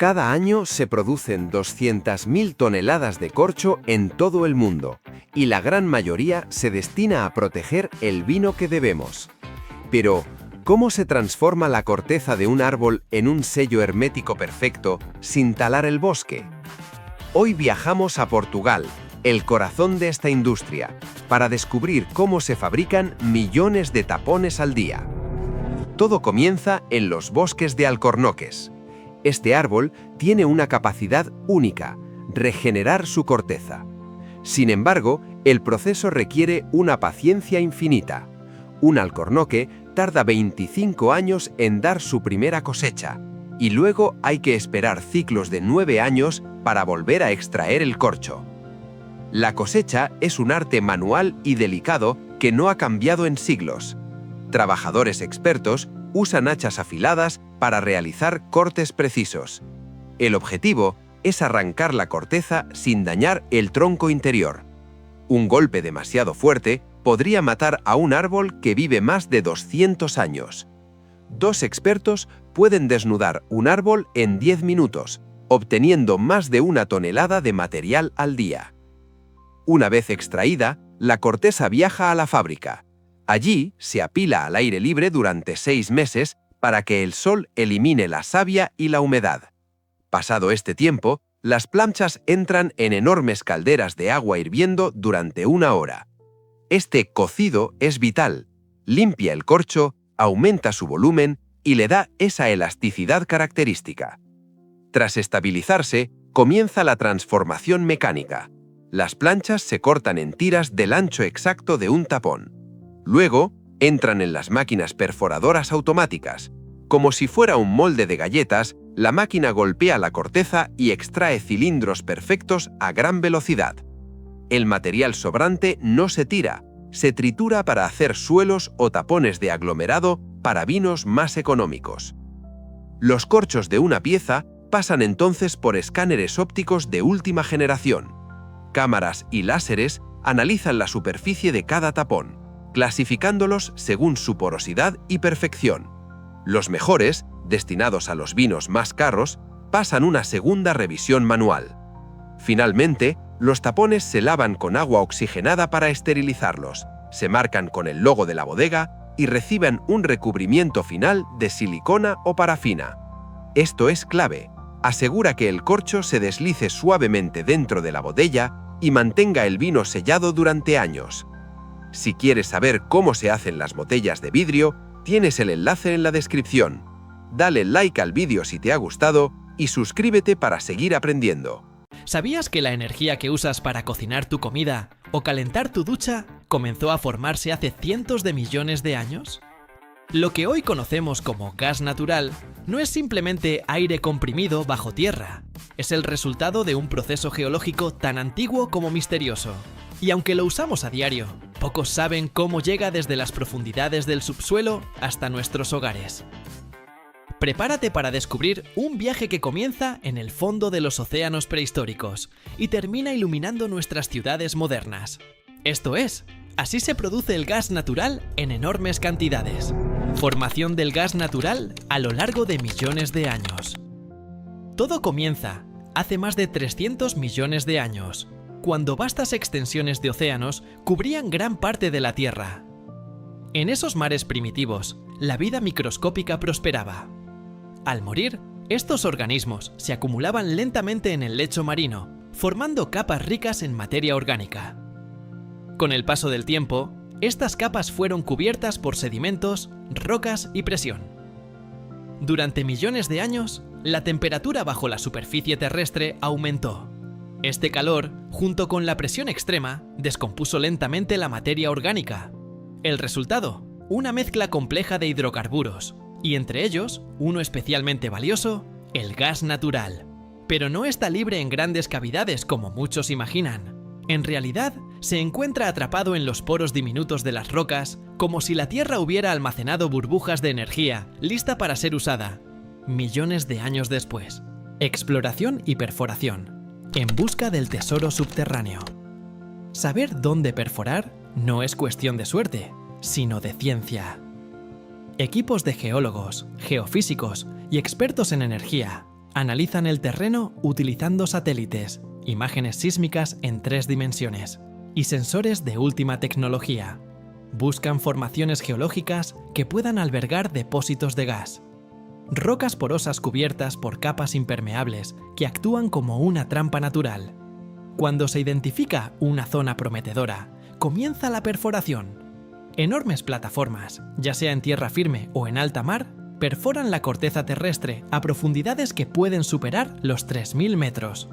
Cada año se producen 200.000 toneladas de corcho en todo el mundo, y la gran mayoría se destina a proteger el vino que bebemos. Pero, ¿cómo se transforma la corteza de un árbol en un sello hermético perfecto sin talar el bosque? Hoy viajamos a Portugal, el corazón de esta industria, para descubrir cómo se fabrican millones de tapones al día. Todo comienza en los bosques de alcornoques. Este árbol tiene una capacidad única: regenerar su corteza. Sin embargo, el proceso requiere una paciencia infinita. Un alcornoque tarda 25 años en dar su primera cosecha, y luego hay que esperar ciclos de 9 años para volver a extraer el corcho. La cosecha es un arte manual y delicado que no ha cambiado en siglos. Trabajadores expertos usan hachas afiladas para realizar cortes precisos. El objetivo es arrancar la corteza sin dañar el tronco interior. Un golpe demasiado fuerte podría matar a un árbol que vive más de 200 años. 2 expertos pueden desnudar un árbol en 10 minutos, obteniendo más de 1 tonelada de material al día. Una vez extraída, la corteza viaja a la fábrica. Allí se apila al aire libre durante 6 meses para que el sol elimine la savia y la humedad. Pasado este tiempo, las planchas entran en enormes calderas de agua hirviendo durante 1 hora. Este cocido es vital: limpia el corcho, aumenta su volumen y le da esa elasticidad característica. Tras estabilizarse, comienza la transformación mecánica. Las planchas se cortan en tiras del ancho exacto de un tapón. Luego, entran en las máquinas perforadoras automáticas. Como si fuera un molde de galletas, la máquina golpea la corteza y extrae cilindros perfectos a gran velocidad. El material sobrante no se tira, se tritura para hacer suelos o tapones de aglomerado para vinos más económicos. Los corchos de una pieza pasan entonces por escáneres ópticos de última generación. Cámaras y láseres analizan la superficie de cada tapón, clasificándolos según su porosidad y perfección. Los mejores, destinados a los vinos más caros, pasan una segunda revisión manual. Finalmente, los tapones se lavan con agua oxigenada para esterilizarlos, se marcan con el logo de la bodega y reciben un recubrimiento final de silicona o parafina. Esto es clave: asegura que el corcho se deslice suavemente dentro de la botella y mantenga el vino sellado durante años. Si quieres saber cómo se hacen las botellas de vidrio, tienes el enlace en la descripción. Dale like al vídeo si te ha gustado y suscríbete para seguir aprendiendo. ¿Sabías que la energía que usas para cocinar tu comida o calentar tu ducha comenzó a formarse hace cientos de millones de años? Lo que hoy conocemos como gas natural no es simplemente aire comprimido bajo tierra. Es el resultado de un proceso geológico tan antiguo como misterioso. Y aunque lo usamos a diario, pocos saben cómo llega desde las profundidades del subsuelo hasta nuestros hogares. Prepárate para descubrir un viaje que comienza en el fondo de los océanos prehistóricos y termina iluminando nuestras ciudades modernas. Esto es, así se produce el gas natural en enormes cantidades. Formación del gas natural a lo largo de millones de años. Todo comienza hace más de 300 millones de años, cuando vastas extensiones de océanos cubrían gran parte de la Tierra. En esos mares primitivos, la vida microscópica prosperaba. Al morir, estos organismos se acumulaban lentamente en el lecho marino, formando capas ricas en materia orgánica. Con el paso del tiempo, estas capas fueron cubiertas por sedimentos, rocas y presión. Durante millones de años, la temperatura bajo la superficie terrestre aumentó. Este calor, junto con la presión extrema, descompuso lentamente la materia orgánica. El resultado, una mezcla compleja de hidrocarburos, y entre ellos, uno especialmente valioso, el gas natural. Pero no está libre en grandes cavidades como muchos imaginan. En realidad, se encuentra atrapado en los poros diminutos de las rocas, como si la Tierra hubiera almacenado burbujas de energía, lista para ser usada, millones de años después. Exploración y perforación. En busca del tesoro subterráneo. Saber dónde perforar no es cuestión de suerte, sino de ciencia. Equipos de geólogos, geofísicos y expertos en energía Analizan el terreno utilizando satélites, imágenes sísmicas en 3 dimensiones y sensores de última tecnología. Buscan formaciones geológicas que puedan albergar depósitos de gas. Rocas porosas cubiertas por capas impermeables que actúan como una trampa natural. Cuando se identifica una zona prometedora, comienza la perforación. Enormes plataformas, ya sea en tierra firme o en alta mar, perforan la corteza terrestre a profundidades que pueden superar los 3.000 metros.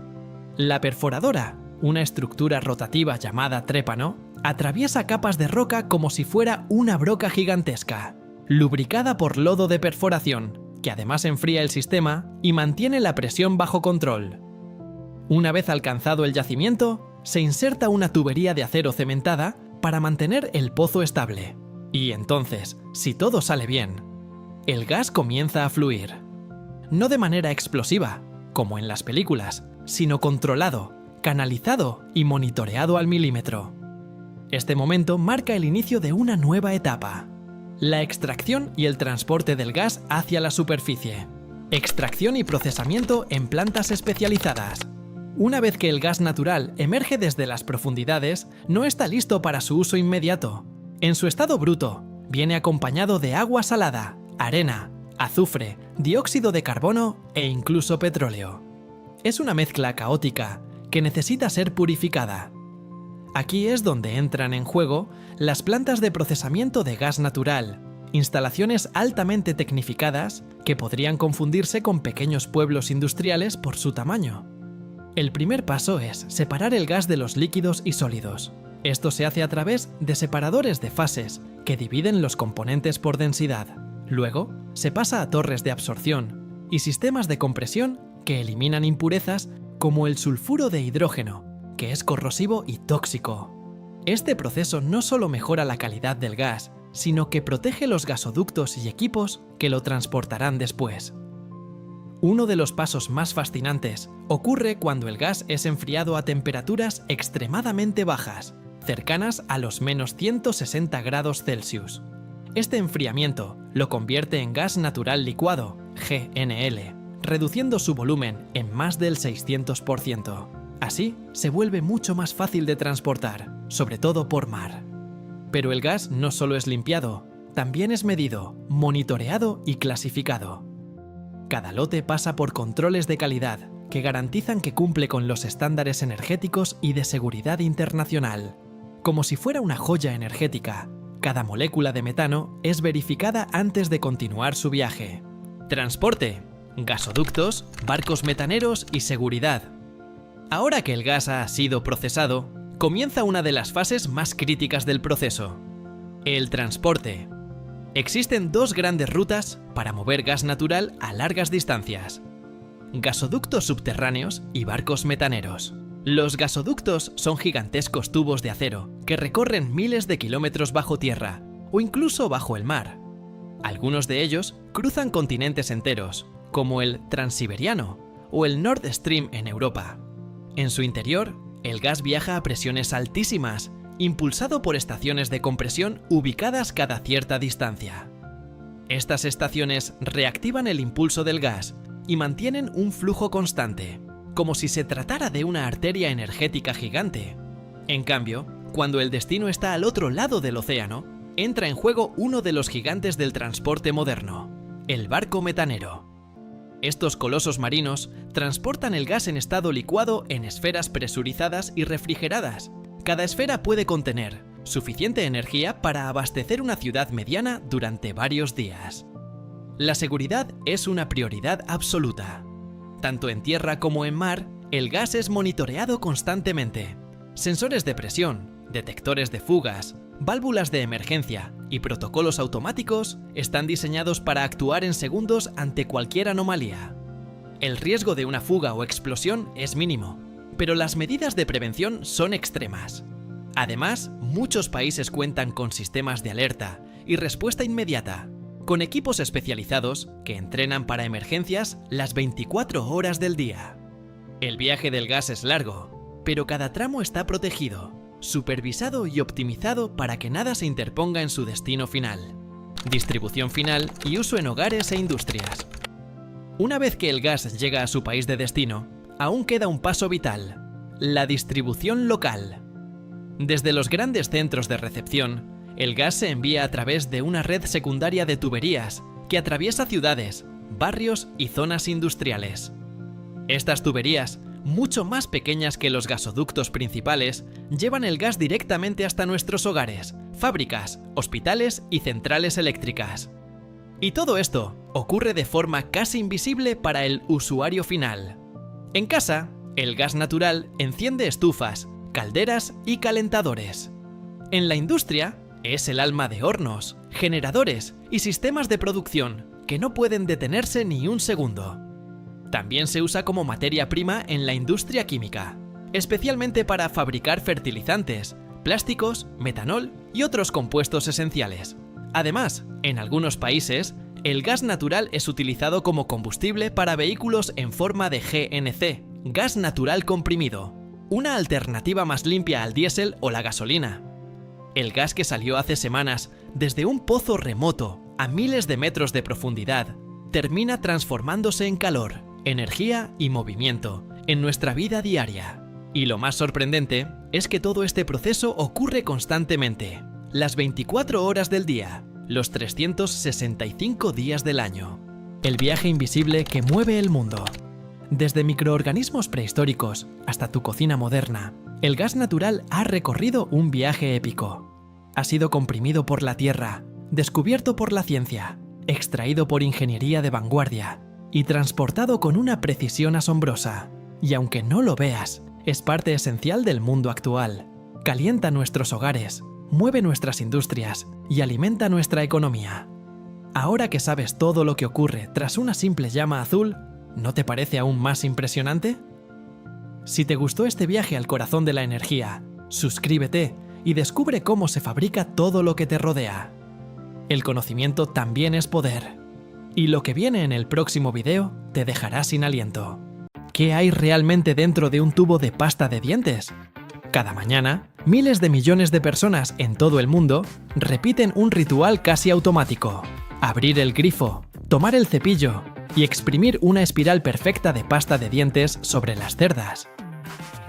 La perforadora, una estructura rotativa llamada trépano, atraviesa capas de roca como si fuera una broca gigantesca, lubricada por lodo de perforación, que además enfría el sistema y mantiene la presión bajo control. Una vez alcanzado el yacimiento, se inserta una tubería de acero cementada para mantener el pozo estable. Y entonces, si todo sale bien, el gas comienza a fluir. No de manera explosiva, como en las películas, sino controlado, canalizado y monitoreado al milímetro. Este momento marca el inicio de una nueva etapa: la extracción y el transporte del gas hacia la superficie. Extracción y procesamiento en plantas especializadas. Una vez que el gas natural emerge desde las profundidades, no está listo para su uso inmediato. En su estado bruto, viene acompañado de agua salada, arena, azufre, dióxido de carbono e incluso petróleo. Es una mezcla caótica que necesita ser purificada. Aquí es donde entran en juego las plantas de procesamiento de gas natural, instalaciones altamente tecnificadas que podrían confundirse con pequeños pueblos industriales por su tamaño. El primer paso es separar el gas de los líquidos y sólidos. Esto se hace a través de separadores de fases que dividen los componentes por densidad. Luego, se pasa a torres de absorción y sistemas de compresión que eliminan impurezas como el sulfuro de hidrógeno, que es corrosivo y tóxico. Este proceso no solo mejora la calidad del gas, sino que protege los gasoductos y equipos que lo transportarán después. Uno de los pasos más fascinantes ocurre cuando el gas es enfriado a temperaturas extremadamente bajas, cercanas a los menos 160 grados Celsius. Este enfriamiento lo convierte en gas natural licuado, GNL, reduciendo su volumen en más del 600%. Así, se vuelve mucho más fácil de transportar, sobre todo por mar. Pero el gas no solo es limpiado, también es medido, monitoreado y clasificado. Cada lote pasa por controles de calidad que garantizan que cumple con los estándares energéticos y de seguridad internacional. Como si fuera una joya energética, cada molécula de metano es verificada antes de continuar su viaje. Transporte, gasoductos, barcos metaneros y seguridad. Ahora que el gas ha sido procesado, comienza una de las fases más críticas del proceso: el transporte. Existen dos grandes rutas para mover gas natural a largas distancias: gasoductos subterráneos y barcos metaneros. Los gasoductos son gigantescos tubos de acero que recorren miles de kilómetros bajo tierra o incluso bajo el mar. Algunos de ellos cruzan continentes enteros, como el Transiberiano o el Nord Stream en Europa. En su interior, el gas viaja a presiones altísimas, impulsado por estaciones de compresión ubicadas cada cierta distancia. Estas estaciones reactivan el impulso del gas y mantienen un flujo constante, como si se tratara de una arteria energética gigante. En cambio, cuando el destino está al otro lado del océano, entra en juego uno de los gigantes del transporte moderno: el barco metanero. Estos colosos marinos transportan el gas en estado licuado en esferas presurizadas y refrigeradas. Cada esfera puede contener suficiente energía para abastecer una ciudad mediana durante varios días. La seguridad es una prioridad absoluta. Tanto en tierra como en mar, el gas es monitoreado constantemente. Sensores de presión, detectores de fugas, válvulas de emergencia y protocolos automáticos están diseñados para actuar en segundos ante cualquier anomalía. El riesgo de una fuga o explosión es mínimo, pero las medidas de prevención son extremas. Además, muchos países cuentan con sistemas de alerta y respuesta inmediata, con equipos especializados que entrenan para emergencias las 24 horas del día. El viaje del gas es largo, pero cada tramo está protegido, supervisado y optimizado para que nada se interponga en su destino final. Distribución final y uso en hogares e industrias. Una vez que el gas llega a su país de destino, aún queda un paso vital: la distribución local. Desde los grandes centros de recepción, el gas se envía a través de una red secundaria de tuberías que atraviesa ciudades, barrios y zonas industriales. Estas tuberías, mucho más pequeñas que los gasoductos principales, llevan el gas directamente hasta nuestros hogares, fábricas, hospitales y centrales eléctricas. Y todo esto ocurre de forma casi invisible para el usuario final. En casa, el gas natural enciende estufas, calderas y calentadores. En la industria, es el alma de hornos, generadores y sistemas de producción que no pueden detenerse ni un segundo. También se usa como materia prima en la industria química, especialmente para fabricar fertilizantes, plásticos, metanol y otros compuestos esenciales. Además, en algunos países, el gas natural es utilizado como combustible para vehículos en forma de GNC, gas natural comprimido, una alternativa más limpia al diésel o la gasolina. El gas que salió hace semanas desde un pozo remoto a miles de metros de profundidad termina transformándose en calor, energía y movimiento en nuestra vida diaria. Y lo más sorprendente es que todo este proceso ocurre constantemente, las 24 horas del día, los 365 días del año. El viaje invisible que mueve el mundo. Desde microorganismos prehistóricos hasta tu cocina moderna, el gas natural ha recorrido un viaje épico. Ha sido comprimido por la Tierra, descubierto por la ciencia, extraído por ingeniería de vanguardia y transportado con una precisión asombrosa. Y aunque no lo veas, es parte esencial del mundo actual. Calienta nuestros hogares, mueve nuestras industrias y alimenta nuestra economía. Ahora que sabes todo lo que ocurre tras una simple llama azul, ¿no te parece aún más impresionante? Si te gustó este viaje al corazón de la energía, suscríbete y descubre cómo se fabrica todo lo que te rodea. El conocimiento también es poder. Y lo que viene en el próximo video te dejará sin aliento. ¿Qué hay realmente dentro de un tubo de pasta de dientes? Cada mañana, miles de millones de personas en todo el mundo repiten un ritual casi automático: abrir el grifo, tomar el cepillo y exprimir una espiral perfecta de pasta de dientes sobre las cerdas.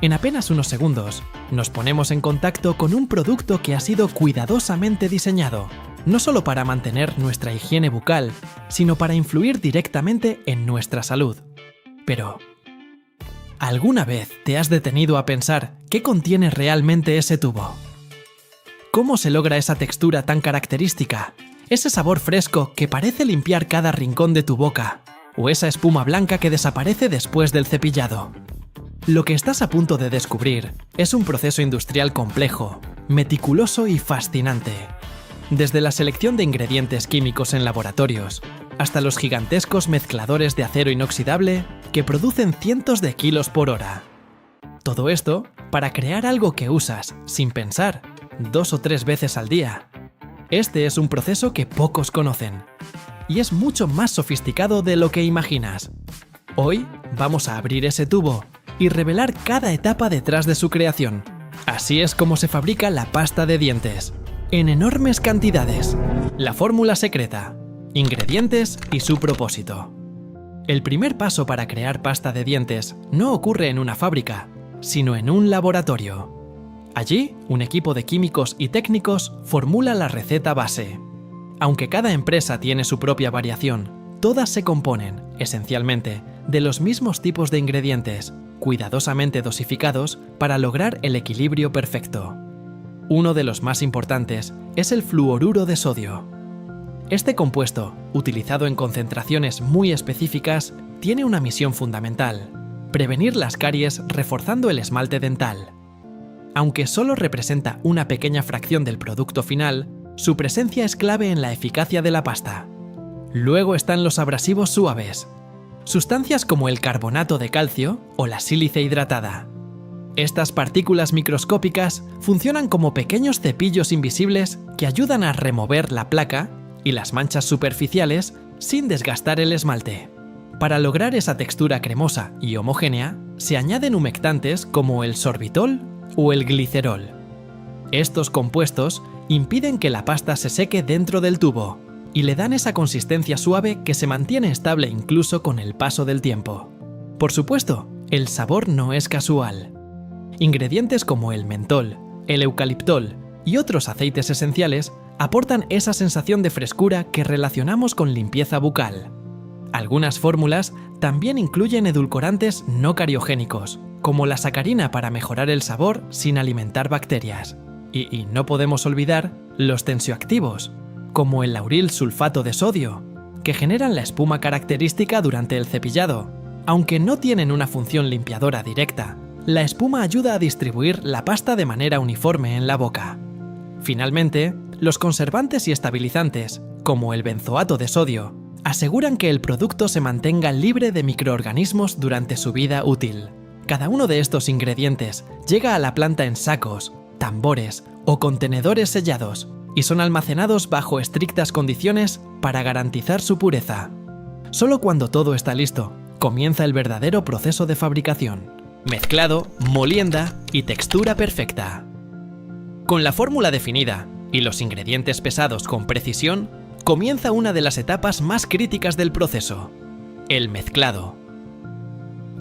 En apenas unos segundos, nos ponemos en contacto con un producto que ha sido cuidadosamente diseñado, no solo para mantener nuestra higiene bucal, sino para influir directamente en nuestra salud. Pero, ¿alguna vez te has detenido a pensar qué contiene realmente ese tubo? ¿Cómo se logra esa textura tan característica? Ese sabor fresco que parece limpiar cada rincón de tu boca, o esa espuma blanca que desaparece después del cepillado. Lo que estás a punto de descubrir es un proceso industrial complejo, meticuloso y fascinante. Desde la selección de ingredientes químicos en laboratorios, hasta los gigantescos mezcladores de acero inoxidable que producen cientos de kilos por hora. Todo esto para crear algo que usas, sin pensar, 2 o 3 veces al día. Este es un proceso que pocos conocen, y es mucho más sofisticado de lo que imaginas. Hoy vamos a abrir ese tubo y revelar cada etapa detrás de su creación. Así es como se fabrica la pasta de dientes, en enormes cantidades. La fórmula secreta, ingredientes y su propósito. El primer paso para crear pasta de dientes no ocurre en una fábrica, sino en un laboratorio. Allí, un equipo de químicos y técnicos formula la receta base. Aunque cada empresa tiene su propia variación, todas se componen, esencialmente, de los mismos tipos de ingredientes, cuidadosamente dosificados para lograr el equilibrio perfecto. Uno de los más importantes es el fluoruro de sodio. Este compuesto, utilizado en concentraciones muy específicas, tiene una misión fundamental: prevenir las caries reforzando el esmalte dental. Aunque solo representa una pequeña fracción del producto final, su presencia es clave en la eficacia de la pasta. Luego están los abrasivos suaves, sustancias como el carbonato de calcio o la sílice hidratada. Estas partículas microscópicas funcionan como pequeños cepillos invisibles que ayudan a remover la placa y las manchas superficiales sin desgastar el esmalte. Para lograr esa textura cremosa y homogénea, se añaden humectantes como el sorbitol o el glicerol. Estos compuestos impiden que la pasta se seque dentro del tubo, y le dan esa consistencia suave que se mantiene estable incluso con el paso del tiempo. Por supuesto, el sabor no es casual. Ingredientes como el mentol, el eucaliptol y otros aceites esenciales aportan esa sensación de frescura que relacionamos con limpieza bucal. Algunas fórmulas también incluyen edulcorantes no cariogénicos, como la sacarina para mejorar el sabor sin alimentar bacterias. Y no podemos olvidar los tensioactivos, como el lauril sulfato de sodio, que generan la espuma característica durante el cepillado. Aunque no tienen una función limpiadora directa, la espuma ayuda a distribuir la pasta de manera uniforme en la boca. Finalmente, los conservantes y estabilizantes, como el benzoato de sodio, aseguran que el producto se mantenga libre de microorganismos durante su vida útil. Cada uno de estos ingredientes llega a la planta en sacos, tambores o contenedores sellados y son almacenados bajo estrictas condiciones para garantizar su pureza. Solo cuando todo está listo, comienza el verdadero proceso de fabricación: mezclado, molienda y textura perfecta. Con la fórmula definida y los ingredientes pesados con precisión, comienza una de las etapas más críticas del proceso: el mezclado.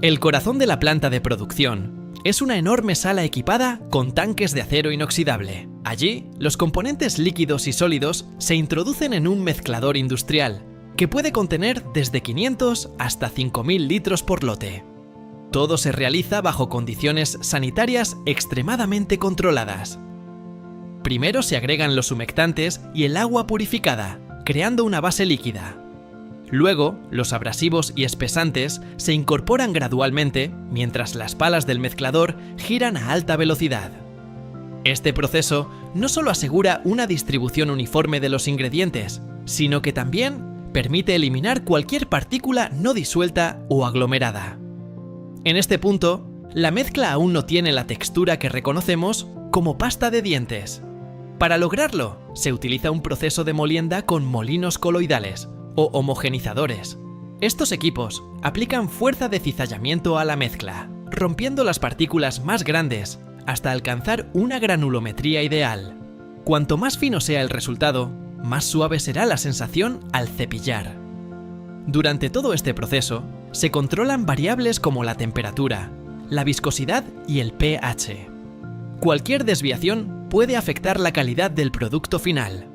El corazón de la planta de producción es una enorme sala equipada con tanques de acero inoxidable. Allí, los componentes líquidos y sólidos se introducen en un mezclador industrial, que puede contener desde 500 hasta 5.000 litros por lote. Todo se realiza bajo condiciones sanitarias extremadamente controladas. Primero se agregan los humectantes y el agua purificada, creando una base líquida. Luego, los abrasivos y espesantes se incorporan gradualmente mientras las palas del mezclador giran a alta velocidad. Este proceso no solo asegura una distribución uniforme de los ingredientes, sino que también permite eliminar cualquier partícula no disuelta o aglomerada. En este punto, la mezcla aún no tiene la textura que reconocemos como pasta de dientes. Para lograrlo, se utiliza un proceso de molienda con molinos coloidales o homogenizadores. Estos equipos aplican fuerza de cizallamiento a la mezcla, rompiendo las partículas más grandes hasta alcanzar una granulometría ideal. Cuanto más fino sea el resultado, más suave será la sensación al cepillar. Durante todo este proceso, se controlan variables como la temperatura, la viscosidad y el pH. Cualquier desviación puede afectar la calidad del producto final.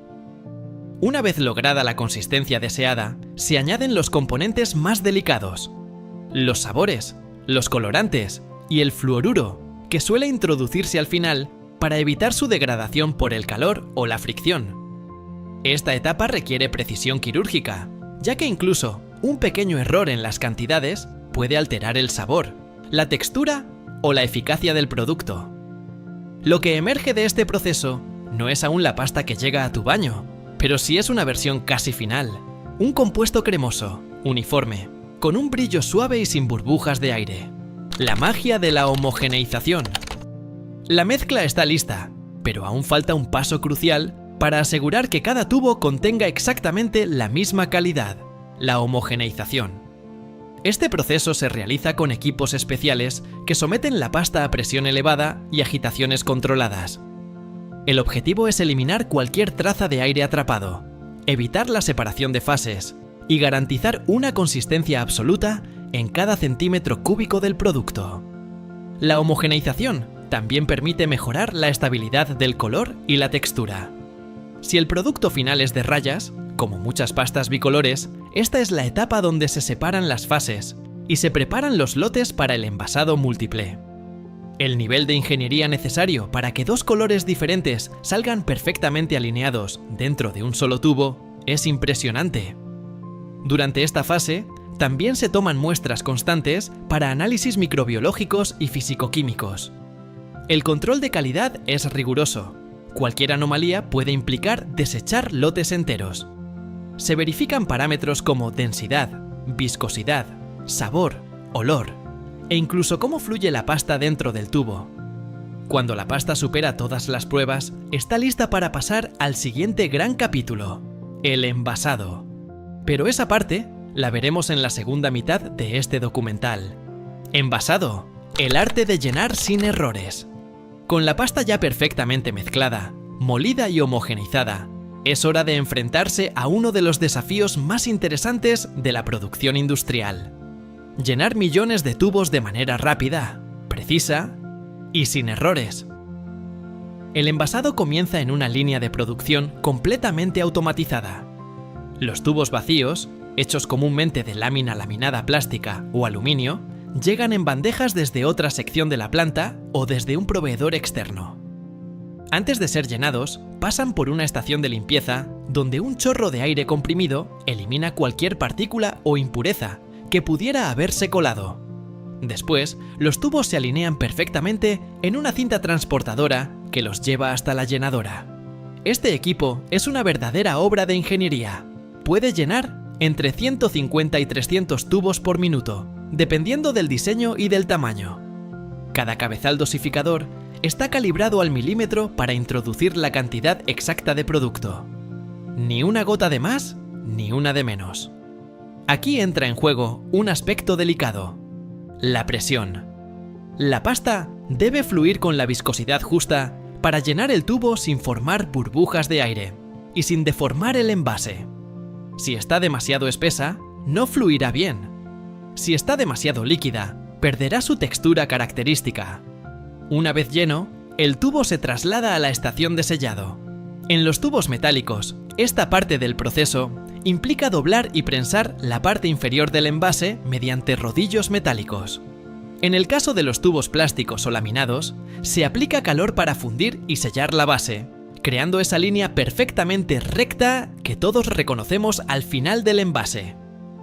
Una vez lograda la consistencia deseada, se añaden los componentes más delicados: los sabores, los colorantes y el fluoruro, que suele introducirse al final para evitar su degradación por el calor o la fricción. Esta etapa requiere precisión quirúrgica, ya que incluso un pequeño error en las cantidades puede alterar el sabor, la textura o la eficacia del producto. Lo que emerge de este proceso no es aún la pasta que llega a tu baño, pero sí es una versión casi final, un compuesto cremoso, uniforme, con un brillo suave y sin burbujas de aire. La magia de la homogeneización. La mezcla está lista, pero aún falta un paso crucial para asegurar que cada tubo contenga exactamente la misma calidad: la homogeneización. Este proceso se realiza con equipos especiales que someten la pasta a presión elevada y agitaciones controladas. El objetivo es eliminar cualquier traza de aire atrapado, evitar la separación de fases y garantizar una consistencia absoluta en cada centímetro cúbico del producto. La homogeneización también permite mejorar la estabilidad del color y la textura. Si el producto final es de rayas, como muchas pastas bicolores, esta es la etapa donde se separan las fases y se preparan los lotes para el envasado múltiple. El nivel de ingeniería necesario para que dos colores diferentes salgan perfectamente alineados dentro de un solo tubo es impresionante. Durante esta fase, también se toman muestras constantes para análisis microbiológicos y fisicoquímicos. El control de calidad es riguroso. Cualquier anomalía puede implicar desechar lotes enteros. Se verifican parámetros como densidad, viscosidad, sabor, olor e incluso cómo fluye la pasta dentro del tubo. Cuando la pasta supera todas las pruebas, está lista para pasar al siguiente gran capítulo: el envasado. Pero esa parte la veremos en la segunda mitad de este documental. Envasado, el arte de llenar sin errores. Con la pasta ya perfectamente mezclada, molida y homogeneizada, Es hora de enfrentarse a uno de los desafíos más interesantes de la producción industrial: llenar millones de tubos de manera rápida, precisa y sin errores. El envasado comienza en una línea de producción completamente automatizada. Los tubos vacíos, hechos comúnmente de lámina laminada plástica o aluminio, llegan en bandejas desde otra sección de la planta o desde un proveedor externo. Antes de ser llenados, pasan por una estación de limpieza donde un chorro de aire comprimido elimina cualquier partícula o impureza que pudiera haberse colado. Después, los tubos se alinean perfectamente en una cinta transportadora que los lleva hasta la llenadora. Este equipo es una verdadera obra de ingeniería. Puede llenar entre 150 y 300 tubos por minuto, dependiendo del diseño y del tamaño. Cada cabezal dosificador está calibrado al milímetro para introducir la cantidad exacta de producto. Ni una gota de más, ni una de menos. Aquí entra en juego un aspecto delicado: la presión. La pasta debe fluir con la viscosidad justa para llenar el tubo sin formar burbujas de aire y sin deformar el envase. Si está demasiado espesa, no fluirá bien. Si está demasiado líquida, perderá su textura característica. Una vez lleno, el tubo se traslada a la estación de sellado. En los tubos metálicos, esta parte del proceso implica doblar y prensar la parte inferior del envase mediante rodillos metálicos. En el caso de los tubos plásticos o laminados, se aplica calor para fundir y sellar la base, creando esa línea perfectamente recta que todos reconocemos al final del envase.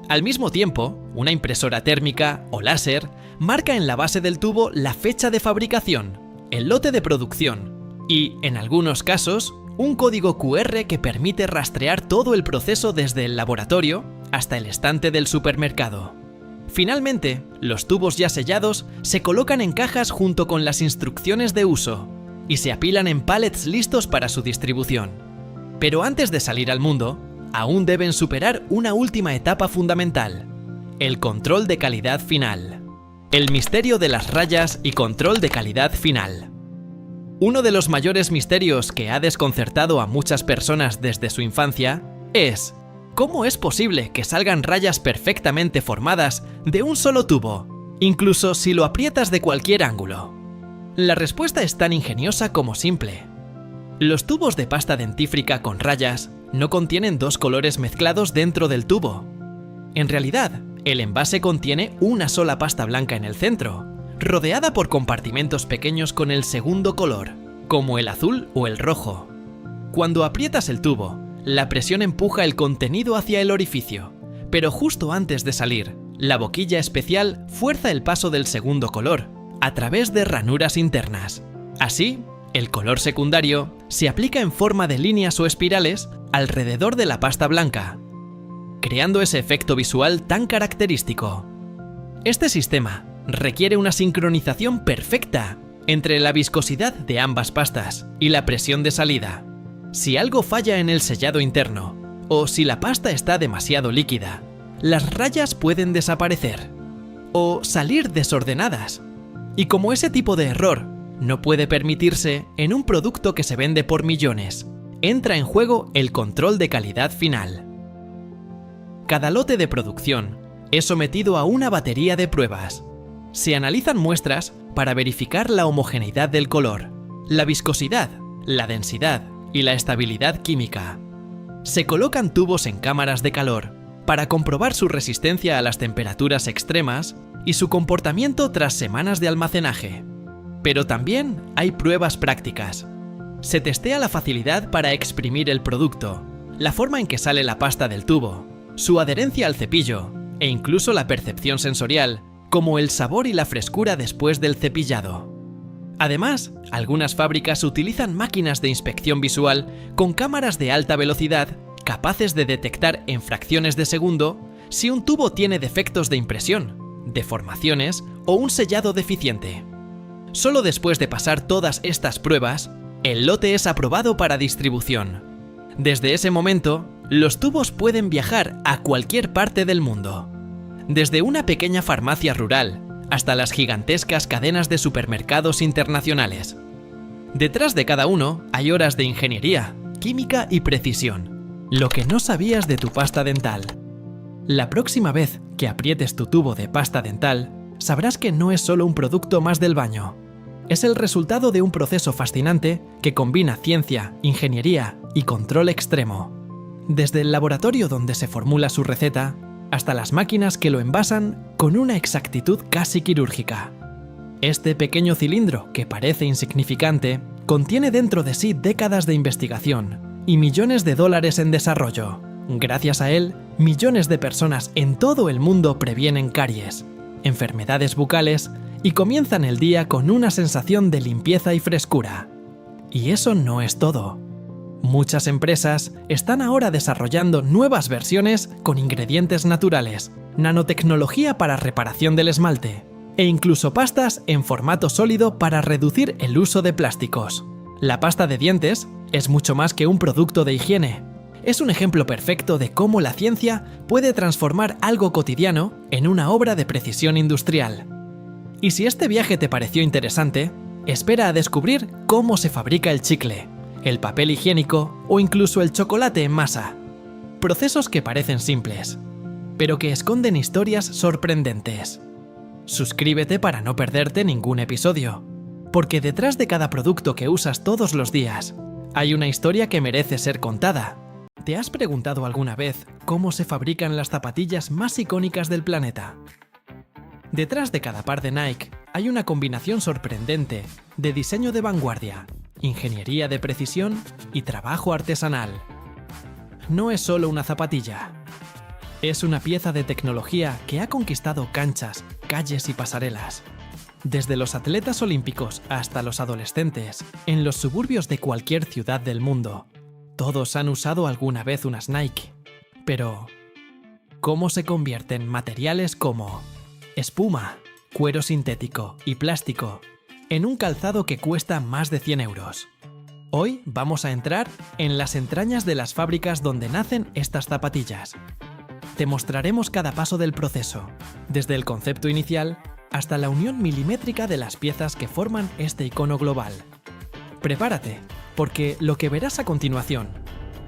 Al mismo tiempo, una impresora térmica o láser marca en la base del tubo la fecha de fabricación, el lote de producción y, en algunos casos, un código QR que permite rastrear todo el proceso desde el laboratorio hasta el estante del supermercado. Finalmente, los tubos ya sellados se colocan en cajas junto con las instrucciones de uso y se apilan en pallets listos para su distribución. Pero antes de salir al mundo, aún deben superar una última etapa fundamental: el control de calidad final. El misterio de las rayas y control de calidad final. Uno de los mayores misterios que ha desconcertado a muchas personas desde su infancia es: ¿cómo es posible que salgan rayas perfectamente formadas de un solo tubo, incluso si lo aprietas de cualquier ángulo? La respuesta es tan ingeniosa como simple. Los tubos de pasta dentífrica con rayas no contienen dos colores mezclados dentro del tubo. En realidad, el envase contiene una sola pasta blanca en el centro, rodeada por compartimentos pequeños con el segundo color, como el azul o el rojo. Cuando aprietas el tubo, la presión empuja el contenido hacia el orificio, pero justo antes de salir, la boquilla especial fuerza el paso del segundo color, a través de ranuras internas. Así, el color secundario se aplica en forma de líneas o espirales alrededor de la pasta blanca, creando ese efecto visual tan característico. Este sistema requiere una sincronización perfecta entre la viscosidad de ambas pastas y la presión de salida. Si algo falla en el sellado interno, o si la pasta está demasiado líquida, las rayas pueden desaparecer o salir desordenadas. Y como ese tipo de error no puede permitirse en un producto que se vende por millones, entra en juego el control de calidad final. Cada lote de producción es sometido a una batería de pruebas. Se analizan muestras para verificar la homogeneidad del color, la viscosidad, la densidad y la estabilidad química. Se colocan tubos en cámaras de calor para comprobar su resistencia a las temperaturas extremas y su comportamiento tras semanas de almacenaje. Pero también hay pruebas prácticas. Se testea la facilidad para exprimir el producto, la forma en que sale la pasta del tubo, su adherencia al cepillo e incluso la percepción sensorial, como el sabor y la frescura después del cepillado. Además, algunas fábricas utilizan máquinas de inspección visual con cámaras de alta velocidad capaces de detectar en fracciones de segundo si un tubo tiene defectos de impresión, deformaciones o un sellado deficiente. Solo después de pasar todas estas pruebas, el lote es aprobado para distribución. Desde ese momento, los tubos pueden viajar a cualquier parte del mundo. Desde una pequeña farmacia rural hasta las gigantescas cadenas de supermercados internacionales. Detrás de cada uno hay horas de ingeniería, química y precisión. Lo que no sabías de tu pasta dental. La próxima vez que aprietes tu tubo de pasta dental, sabrás que no es solo un producto más del baño. Es el resultado de un proceso fascinante que combina ciencia, ingeniería y control extremo. Desde el laboratorio donde se formula su receta, hasta las máquinas que lo envasan con una exactitud casi quirúrgica. Este pequeño cilindro, que parece insignificante, contiene dentro de sí décadas de investigación y millones de dólares en desarrollo. Gracias a él, millones de personas en todo el mundo previenen caries, enfermedades bucales y comienzan el día con una sensación de limpieza y frescura. Y eso no es todo. Muchas empresas están ahora desarrollando nuevas versiones con ingredientes naturales, nanotecnología para reparación del esmalte e incluso pastas en formato sólido para reducir el uso de plásticos. La pasta de dientes es mucho más que un producto de higiene. Es un ejemplo perfecto de cómo la ciencia puede transformar algo cotidiano en una obra de precisión industrial. Y si este viaje te pareció interesante, espera a descubrir cómo se fabrica el chicle, el papel higiénico o incluso el chocolate en masa. Procesos que parecen simples, pero que esconden historias sorprendentes. Suscríbete para no perderte ningún episodio, porque detrás de cada producto que usas todos los días, hay una historia que merece ser contada. ¿Te has preguntado alguna vez cómo se fabrican las zapatillas más icónicas del planeta? Detrás de cada par de Nike hay una combinación sorprendente de diseño de vanguardia, ingeniería de precisión y trabajo artesanal. No es solo una zapatilla. Es una pieza de tecnología que ha conquistado canchas, calles y pasarelas. Desde los atletas olímpicos hasta los adolescentes, en los suburbios de cualquier ciudad del mundo, todos han usado alguna vez unas Nike. Pero, ¿cómo se convierten materiales como espuma, cuero sintético y plástico en un calzado que cuesta más de 100 euros? Hoy vamos a entrar en las entrañas de las fábricas donde nacen estas zapatillas. Te mostraremos cada paso del proceso, desde el concepto inicial hasta la unión milimétrica de las piezas que forman este icono global. Prepárate, porque lo que verás a continuación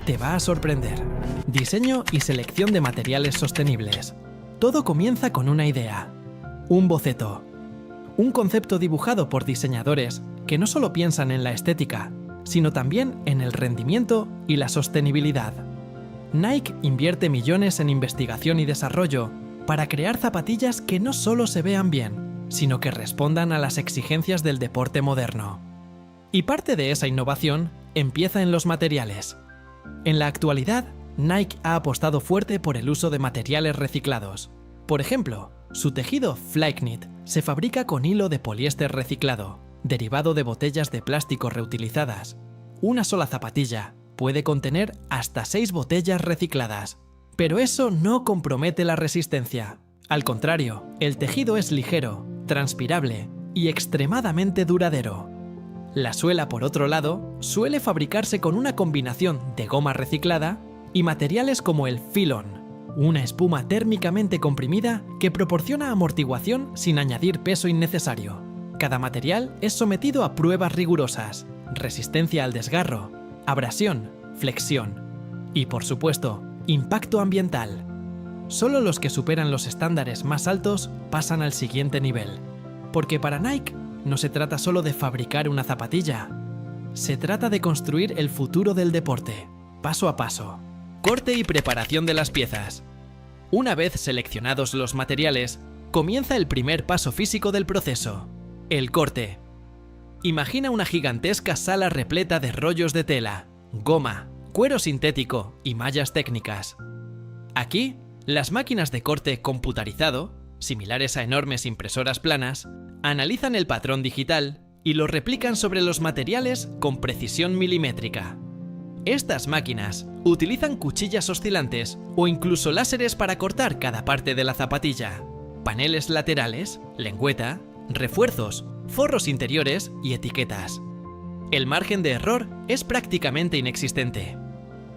te va a sorprender. Diseño y selección de materiales sostenibles. Todo comienza con una idea, un boceto, un concepto dibujado por diseñadores que no solo piensan en la estética, sino también en el rendimiento y la sostenibilidad. Nike invierte millones en investigación y desarrollo para crear zapatillas que no solo se vean bien, sino que respondan a las exigencias del deporte moderno. Y parte de esa innovación empieza en los materiales. En la actualidad, Nike ha apostado fuerte por el uso de materiales reciclados. Por ejemplo, su tejido Flyknit se fabrica con hilo de poliéster reciclado, derivado de botellas de plástico reutilizadas. Una sola zapatilla puede contener hasta 6 botellas recicladas. Pero eso no compromete la resistencia. Al contrario, el tejido es ligero, transpirable y extremadamente duradero. La suela, por otro lado, suele fabricarse con una combinación de goma reciclada y materiales como el Phylon, una espuma térmicamente comprimida que proporciona amortiguación sin añadir peso innecesario. Cada material es sometido a pruebas rigurosas: resistencia al desgarro, abrasión, flexión y, por supuesto, impacto ambiental. Solo los que superan los estándares más altos pasan al siguiente nivel. Porque para Nike no se trata solo de fabricar una zapatilla. Se trata de construir el futuro del deporte, paso a paso. Corte y preparación de las piezas. Una vez seleccionados los materiales, comienza el primer paso físico del proceso: el corte. Imagina una gigantesca sala repleta de rollos de tela, goma, cuero sintético y mallas técnicas. Aquí, las máquinas de corte computarizado, similares a enormes impresoras planas, analizan el patrón digital y lo replican sobre los materiales con precisión milimétrica. Estas máquinas utilizan cuchillas oscilantes o incluso láseres para cortar cada parte de la zapatilla, paneles laterales, lengüeta, refuerzos, forros interiores y etiquetas. El margen de error es prácticamente inexistente.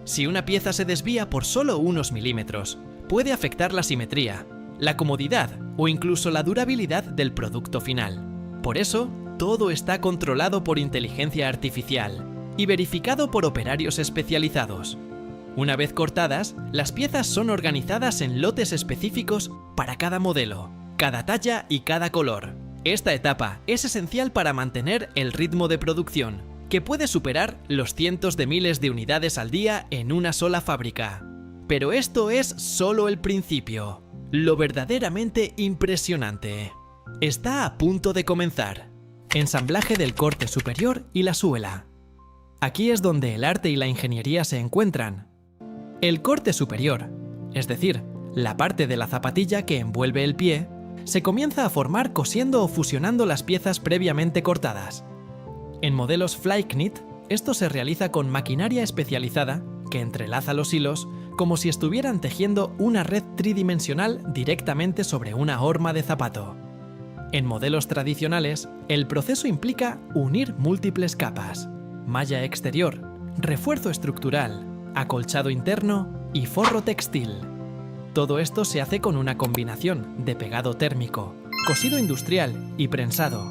Si una pieza se desvía por solo unos milímetros, puede afectar la simetría, la comodidad o incluso la durabilidad del producto final. Por eso, todo está controlado por inteligencia artificial. y verificado por operarios especializados. Una vez cortadas, las piezas son organizadas en lotes específicos para cada modelo, cada talla y cada color. Esta etapa es esencial para mantener el ritmo de producción, que puede superar los cientos de miles de unidades al día en una sola fábrica. Pero esto es solo el principio. Lo verdaderamente impresionante está a punto de comenzar. Ensamblaje del corte superior y la suela. Aquí es donde el arte y la ingeniería se encuentran. El corte superior, es decir, la parte de la zapatilla que envuelve el pie, se comienza a formar cosiendo o fusionando las piezas previamente cortadas. En modelos Flyknit, esto se realiza con maquinaria especializada que entrelaza los hilos como si estuvieran tejiendo una red tridimensional directamente sobre una horma de zapato. En modelos tradicionales, el proceso implica unir múltiples capas: malla exterior, refuerzo estructural, acolchado interno y forro textil. Todo esto se hace con una combinación de pegado térmico, cosido industrial y prensado.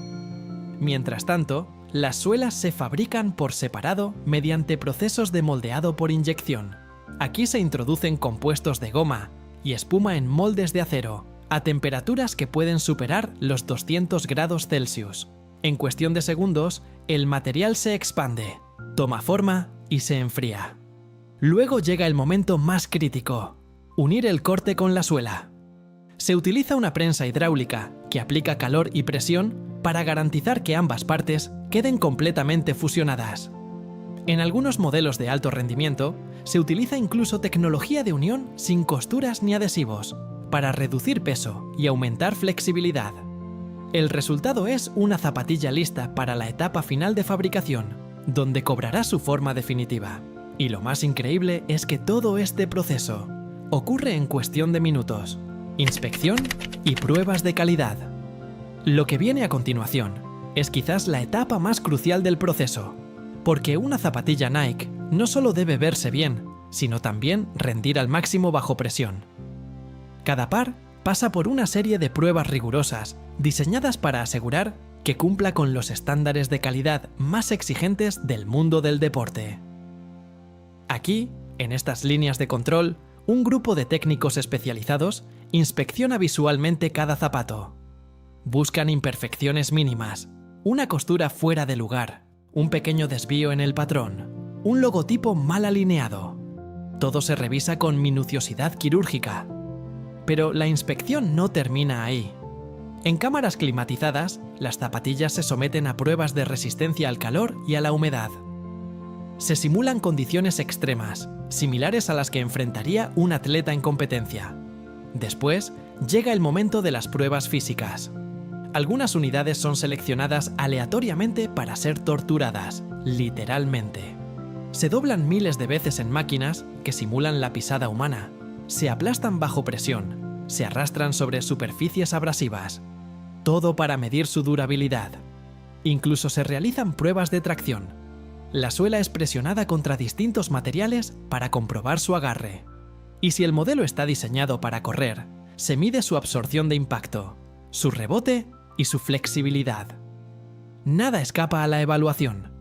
Mientras tanto, las suelas se fabrican por separado mediante procesos de moldeado por inyección. Aquí se introducen compuestos de goma y espuma en moldes de acero, a temperaturas que pueden superar los 200 grados Celsius. En cuestión de segundos, el material se expande, toma forma y se enfría. Luego llega el momento más crítico: unir el corte con la suela. Se utiliza una prensa hidráulica que aplica calor y presión para garantizar que ambas partes queden completamente fusionadas. En algunos modelos de alto rendimiento, se utiliza incluso tecnología de unión sin costuras ni adhesivos, para reducir peso y aumentar flexibilidad. El resultado es una zapatilla lista para la etapa final de fabricación, donde cobrará su forma definitiva. Y lo más increíble es que todo este proceso ocurre en cuestión de minutos: inspección y pruebas de calidad. Lo que viene a continuación es quizás la etapa más crucial del proceso, porque una zapatilla Nike no solo debe verse bien, sino también rendir al máximo bajo presión. Cada par pasa por una serie de pruebas rigurosas, diseñadas para asegurar que cumpla con los estándares de calidad más exigentes del mundo del deporte. Aquí, en estas líneas de control, un grupo de técnicos especializados inspecciona visualmente cada zapato. Buscan imperfecciones mínimas, una costura fuera de lugar, un pequeño desvío en el patrón, un logotipo mal alineado. Todo se revisa con minuciosidad quirúrgica. Pero la inspección no termina ahí. En cámaras climatizadas, las zapatillas se someten a pruebas de resistencia al calor y a la humedad. Se simulan condiciones extremas, similares a las que enfrentaría un atleta en competencia. Después, llega el momento de las pruebas físicas. Algunas unidades son seleccionadas aleatoriamente para ser torturadas, literalmente. Se doblan miles de veces en máquinas que simulan la pisada humana, se aplastan bajo presión, se arrastran sobre superficies abrasivas. Todo para medir su durabilidad. Incluso se realizan pruebas de tracción. La suela es presionada contra distintos materiales para comprobar su agarre. Y si el modelo está diseñado para correr, se mide su absorción de impacto, su rebote y su flexibilidad. Nada escapa a la evaluación.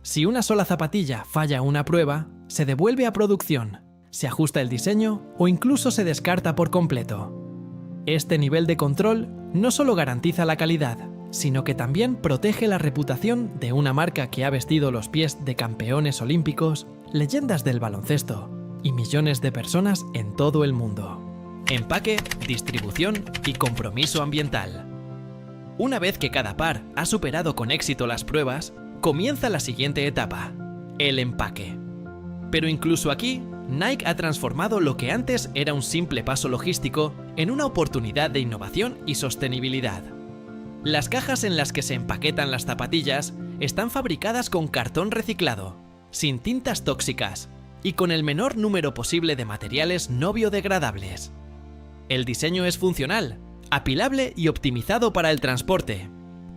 Si una sola zapatilla falla una prueba, se devuelve a producción, se ajusta el diseño o incluso se descarta por completo. Este nivel de control no solo garantiza la calidad, sino que también protege la reputación de una marca que ha vestido los pies de campeones olímpicos, leyendas del baloncesto y millones de personas en todo el mundo. Empaque, distribución y compromiso ambiental. Una vez que cada par ha superado con éxito las pruebas, comienza la siguiente etapa: el empaque. Pero incluso aquí, Nike ha transformado lo que antes era un simple paso logístico en una oportunidad de innovación y sostenibilidad. Las cajas en las que se empaquetan las zapatillas están fabricadas con cartón reciclado, sin tintas tóxicas y con el menor número posible de materiales no biodegradables. El diseño es funcional, apilable y optimizado para el transporte.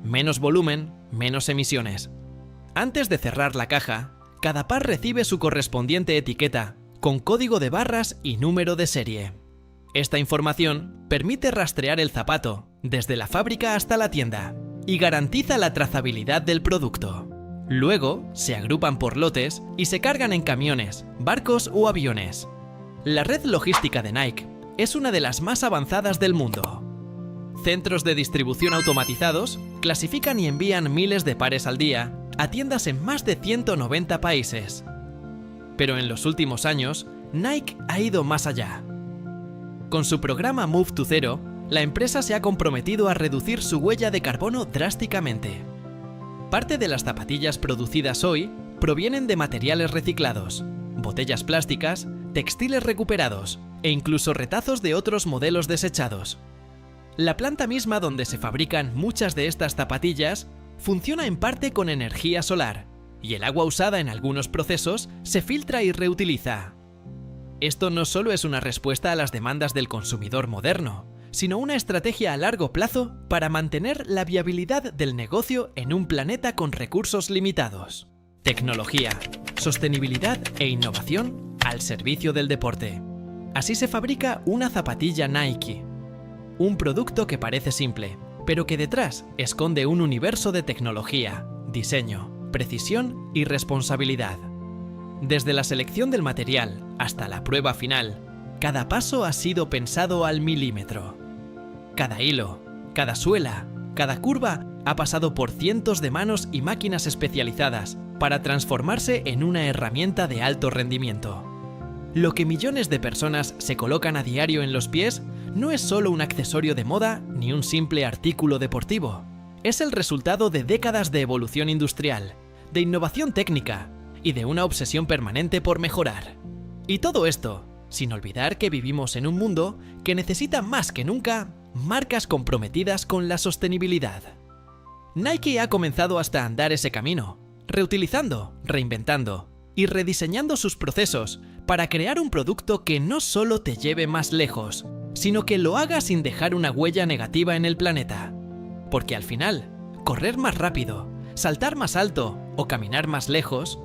Menos volumen, menos emisiones. Antes de cerrar la caja, cada par recibe su correspondiente etiqueta, con código de barras y número de serie. Esta información permite rastrear el zapato desde la fábrica hasta la tienda y garantiza la trazabilidad del producto. Luego, se agrupan por lotes y se cargan en camiones, barcos o aviones. La red logística de Nike es una de las más avanzadas del mundo. Centros de distribución automatizados clasifican y envían miles de pares al día a tiendas en más de 190 países. Pero en los últimos años, Nike ha ido más allá. Con su programa Move to Zero, la empresa se ha comprometido a reducir su huella de carbono drásticamente. Parte de las zapatillas producidas hoy provienen de materiales reciclados, botellas plásticas, textiles recuperados e incluso retazos de otros modelos desechados. La planta misma donde se fabrican muchas de estas zapatillas funciona en parte con energía solar, y el agua usada en algunos procesos se filtra y reutiliza. Esto no solo es una respuesta a las demandas del consumidor moderno, sino una estrategia a largo plazo para mantener la viabilidad del negocio en un planeta con recursos limitados. Tecnología, sostenibilidad e innovación al servicio del deporte. Así se fabrica una zapatilla Nike. Un producto que parece simple, pero que detrás esconde un universo de tecnología, diseño, precisión y responsabilidad. Desde la selección del material hasta la prueba final, cada paso ha sido pensado al milímetro. Cada hilo, cada suela, cada curva ha pasado por cientos de manos y máquinas especializadas para transformarse en una herramienta de alto rendimiento. Lo que millones de personas se colocan a diario en los pies no es solo un accesorio de moda ni un simple artículo deportivo. Es el resultado de décadas de evolución industrial, de innovación técnica y de una obsesión permanente por mejorar. Y todo esto, sin olvidar que vivimos en un mundo que necesita más que nunca marcas comprometidas con la sostenibilidad. Nike ha comenzado hasta andar ese camino, reutilizando, reinventando y rediseñando sus procesos para crear un producto que no solo te lleve más lejos, sino que lo haga sin dejar una huella negativa en el planeta. Porque al final, correr más rápido, saltar más alto o caminar más lejos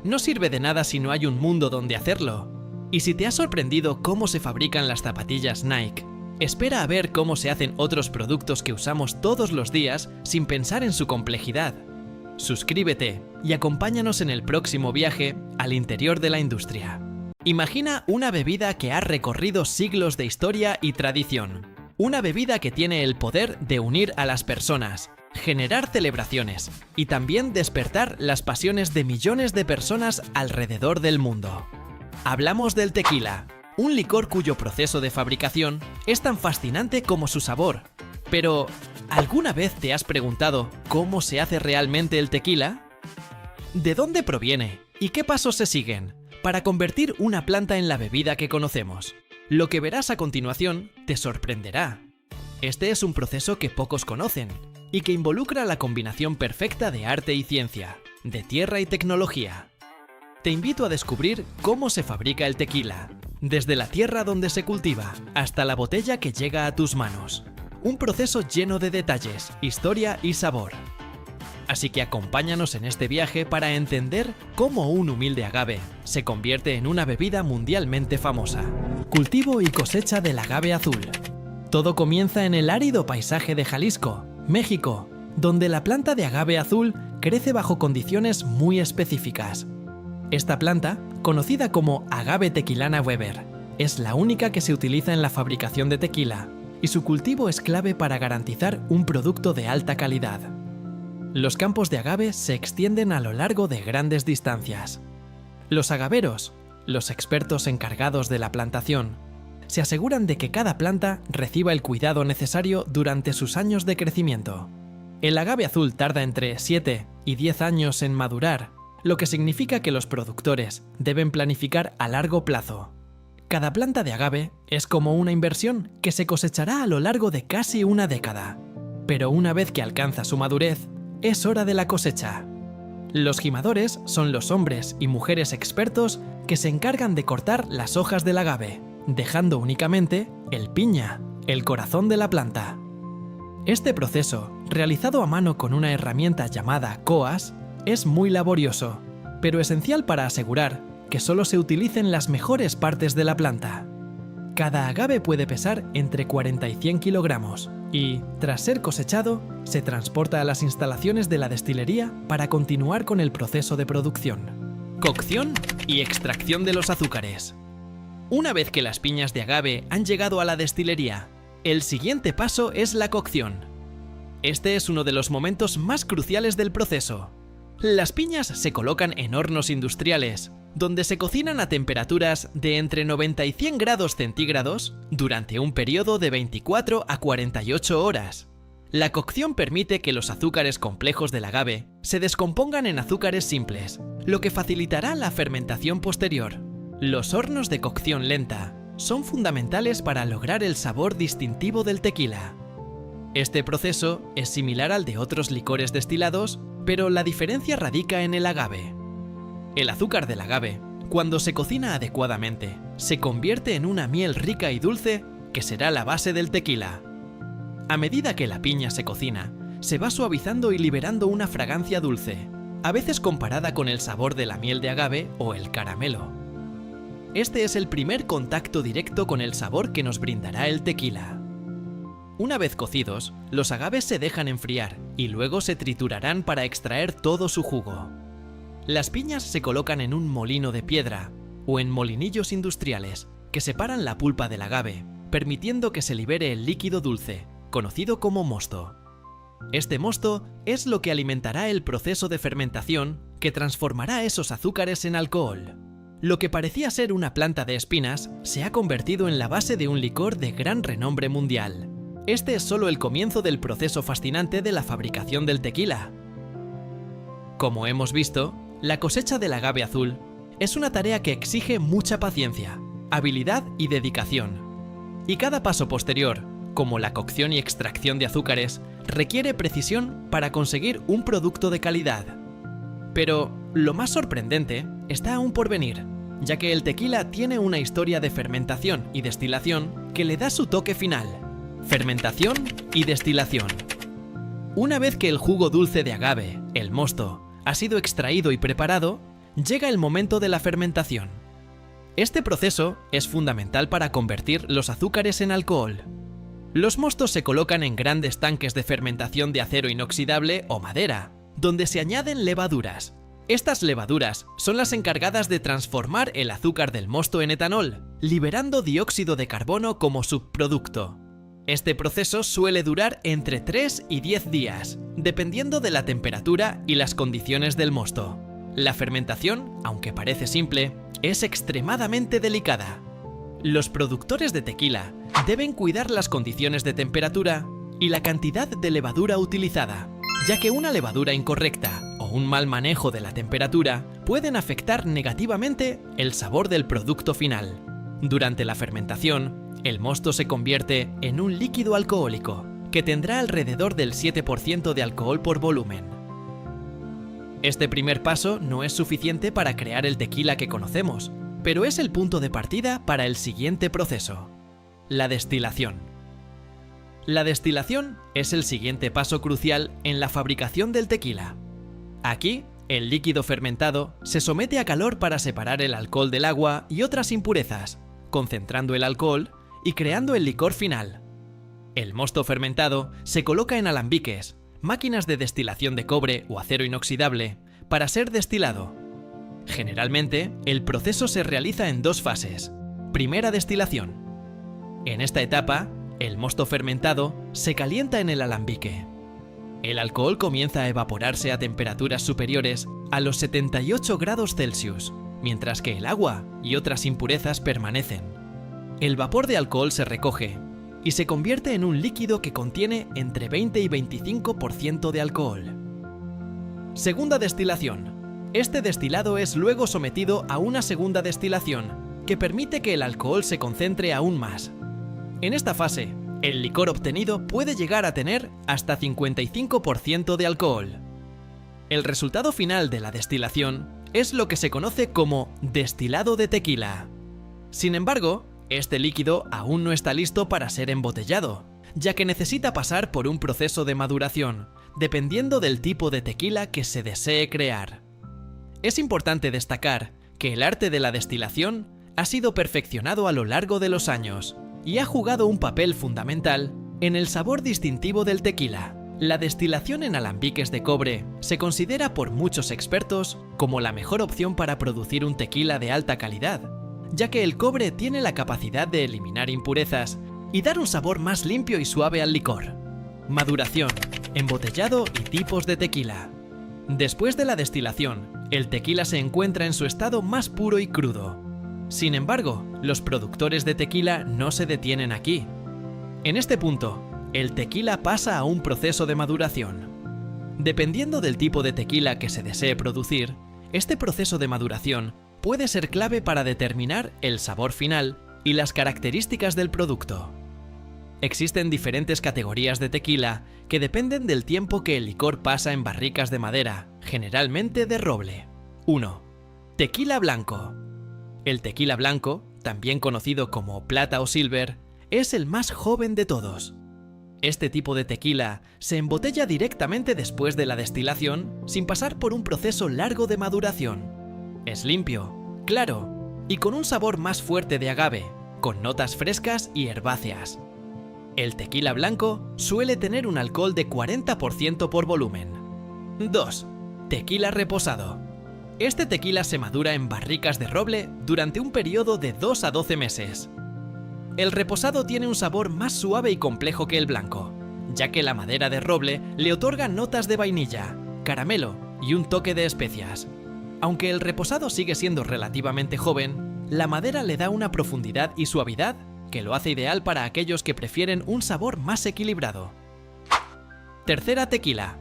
no sirve de nada si no hay un mundo donde hacerlo. Y si te ha sorprendido cómo se fabrican las zapatillas Nike, espera a ver cómo se hacen otros productos que usamos todos los días sin pensar en su complejidad. Suscríbete y acompáñanos en el próximo viaje al interior de la industria. Imagina una bebida que ha recorrido siglos de historia y tradición. Una bebida que tiene el poder de unir a las personas, generar celebraciones y también despertar las pasiones de millones de personas alrededor del mundo. Hablamos del tequila, un licor cuyo proceso de fabricación es tan fascinante como su sabor. Pero, ¿alguna vez te has preguntado cómo se hace realmente el tequila? ¿De dónde proviene y qué pasos se siguen para convertir una planta en la bebida que conocemos? Lo que verás a continuación te sorprenderá. Este es un proceso que pocos conocen y que involucra la combinación perfecta de arte y ciencia, de tierra y tecnología. Te invito a descubrir cómo se fabrica el tequila, desde la tierra donde se cultiva hasta la botella que llega a tus manos. Un proceso lleno de detalles, historia y sabor. Así que acompáñanos en este viaje para entender cómo un humilde agave se convierte en una bebida mundialmente famosa. Cultivo y cosecha del agave azul. Todo comienza en el árido paisaje de Jalisco, México, donde la planta de agave azul crece bajo condiciones muy específicas. Esta planta, conocida como agave tequilana Weber, es la única que se utiliza en la fabricación de tequila, y su cultivo es clave para garantizar un producto de alta calidad. Los campos de agave se extienden a lo largo de grandes distancias. Los agaveros, los expertos encargados de la plantación, se aseguran de que cada planta reciba el cuidado necesario durante sus años de crecimiento. El agave azul tarda entre 7 y 10 años en madurar, lo que significa que los productores deben planificar a largo plazo. Cada planta de agave es como una inversión que se cosechará a lo largo de casi una década. Pero una vez que alcanza su madurez, es hora de la cosecha. Los gimadores son los hombres y mujeres expertos que se encargan de cortar las hojas del agave, dejando únicamente el piña, el corazón de la planta. Este proceso, realizado a mano con una herramienta llamada coas, es muy laborioso, pero esencial para asegurar que solo se utilicen las mejores partes de la planta. Cada agave puede pesar entre 40 y 100 kilogramos, y, tras ser cosechado, se transporta a las instalaciones de la destilería para continuar con el proceso de producción. Cocción y extracción de los azúcares. Una vez que las piñas de agave han llegado a la destilería, el siguiente paso es la cocción. Este es uno de los momentos más cruciales del proceso. Las piñas se colocan en hornos industriales, donde se cocinan a temperaturas de entre 90 y 100 grados centígrados durante un periodo de 24 a 48 horas. La cocción permite que los azúcares complejos del agave se descompongan en azúcares simples, lo que facilitará la fermentación posterior. Los hornos de cocción lenta son fundamentales para lograr el sabor distintivo del tequila. Este proceso es similar al de otros licores destilados, pero la diferencia radica en el agave. El azúcar del agave, cuando se cocina adecuadamente, se convierte en una miel rica y dulce que será la base del tequila. A medida que la piña se cocina, se va suavizando y liberando una fragancia dulce, a veces comparada con el sabor de la miel de agave o el caramelo. Este es el primer contacto directo con el sabor que nos brindará el tequila. Una vez cocidos, los agaves se dejan enfriar y luego se triturarán para extraer todo su jugo. Las piñas se colocan en un molino de piedra o en molinillos industriales que separan la pulpa del agave, permitiendo que se libere el líquido dulce, conocido como mosto. Este mosto es lo que alimentará el proceso de fermentación que transformará esos azúcares en alcohol. Lo que parecía ser una planta de espinas se ha convertido en la base de un licor de gran renombre mundial. Este es solo el comienzo del proceso fascinante de la fabricación del tequila. Como hemos visto, la cosecha del agave azul es una tarea que exige mucha paciencia, habilidad y dedicación. Y cada paso posterior, como la cocción y extracción de azúcares, requiere precisión para conseguir un producto de calidad. Pero lo más sorprendente está aún por venir, ya que el tequila tiene una historia de fermentación y destilación que le da su toque final. Fermentación y destilación. Una vez que el jugo dulce de agave, el mosto, ha sido extraído y preparado, llega el momento de la fermentación. Este proceso es fundamental para convertir los azúcares en alcohol. Los mostos se colocan en grandes tanques de fermentación de acero inoxidable o madera, donde se añaden levaduras. Estas levaduras son las encargadas de transformar el azúcar del mosto en etanol, liberando dióxido de carbono como subproducto. Este proceso suele durar entre 3 y 10 días, dependiendo de la temperatura y las condiciones del mosto. La fermentación, aunque parece simple, es extremadamente delicada. Los productores de tequila deben cuidar las condiciones de temperatura y la cantidad de levadura utilizada, ya que una levadura incorrecta o un mal manejo de la temperatura pueden afectar negativamente el sabor del producto final. Durante la fermentación, el mosto se convierte en un líquido alcohólico, que tendrá alrededor del 7% de alcohol por volumen. Este primer paso no es suficiente para crear el tequila que conocemos, pero es el punto de partida para el siguiente proceso: la destilación. La destilación es el siguiente paso crucial en la fabricación del tequila. Aquí, el líquido fermentado se somete a calor para separar el alcohol del agua y otras impurezas, concentrando el alcohol y creando el licor final. El mosto fermentado se coloca en alambiques, máquinas de destilación de cobre o acero inoxidable, para ser destilado. Generalmente, el proceso se realiza en dos fases. Primera destilación. En esta etapa, el mosto fermentado se calienta en el alambique. El alcohol comienza a evaporarse a temperaturas superiores a los 78 grados Celsius, mientras que el agua y otras impurezas permanecen. El vapor de alcohol se recoge y se convierte en un líquido que contiene entre 20 y 25% de alcohol. Segunda destilación. Este destilado es luego sometido a una segunda destilación, que permite que el alcohol se concentre aún más. En esta fase, el licor obtenido puede llegar a tener hasta 55% de alcohol. El resultado final de la destilación es lo que se conoce como destilado de tequila. Sin embargo, este líquido aún no está listo para ser embotellado, ya que necesita pasar por un proceso de maduración, dependiendo del tipo de tequila que se desee crear. Es importante destacar que el arte de la destilación ha sido perfeccionado a lo largo de los años y ha jugado un papel fundamental En el sabor distintivo del tequila, la destilación en alambiques de cobre se considera por muchos expertos como la mejor opción para producir un tequila de alta calidad, ya que el cobre tiene la capacidad de eliminar impurezas y dar un sabor más limpio y suave al licor. Maduración, embotellado y tipos de tequila. Después de la destilación, el tequila se encuentra en su estado más puro y crudo. Sin embargo, los productores de tequila no se detienen aquí. En este punto, el tequila pasa a un proceso de maduración. Dependiendo del tipo de tequila que se desee producir, este proceso de maduración puede ser clave para determinar el sabor final y las características del producto. Existen diferentes categorías de tequila que dependen del tiempo que el licor pasa en barricas de madera, generalmente de roble. 1. Tequila blanco. El tequila blanco, también conocido como plata o silver, es el más joven de todos. Este tipo de tequila se embotella directamente después de la destilación sin pasar por un proceso largo de maduración. Es limpio, claro y con un sabor más fuerte de agave, con notas frescas y herbáceas. El tequila blanco suele tener un alcohol de 40% por volumen. 2. Tequila reposado. Este tequila se madura en barricas de roble durante un periodo de 2 a 12 meses. El reposado tiene un sabor más suave y complejo que el blanco, ya que la madera de roble le otorga notas de vainilla, caramelo y un toque de especias. Aunque el reposado sigue siendo relativamente joven, la madera le da una profundidad y suavidad que lo hace ideal para aquellos que prefieren un sabor más equilibrado. Tercera tequila.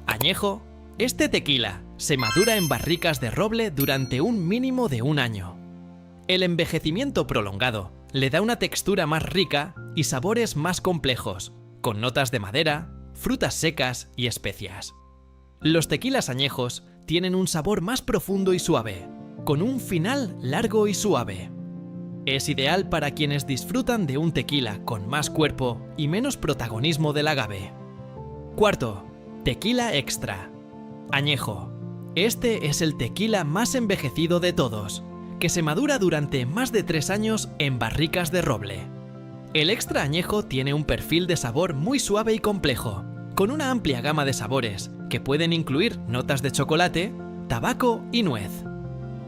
Añejo. Este tequila se madura en barricas de roble durante un mínimo de 1 año. El envejecimiento prolongado le da una textura más rica y sabores más complejos, con notas de madera, frutas secas y especias. Los tequilas añejos tienen un sabor más profundo y suave, con un final largo y suave. Es ideal para quienes disfrutan de un tequila con más cuerpo y menos protagonismo del agave. Cuarto, tequila extra. Añejo. Este es el tequila más envejecido de todos, que se madura durante más de 3 años en barricas de roble. El extra añejo tiene un perfil de sabor muy suave y complejo, con una amplia gama de sabores que pueden incluir notas de chocolate, tabaco y nuez.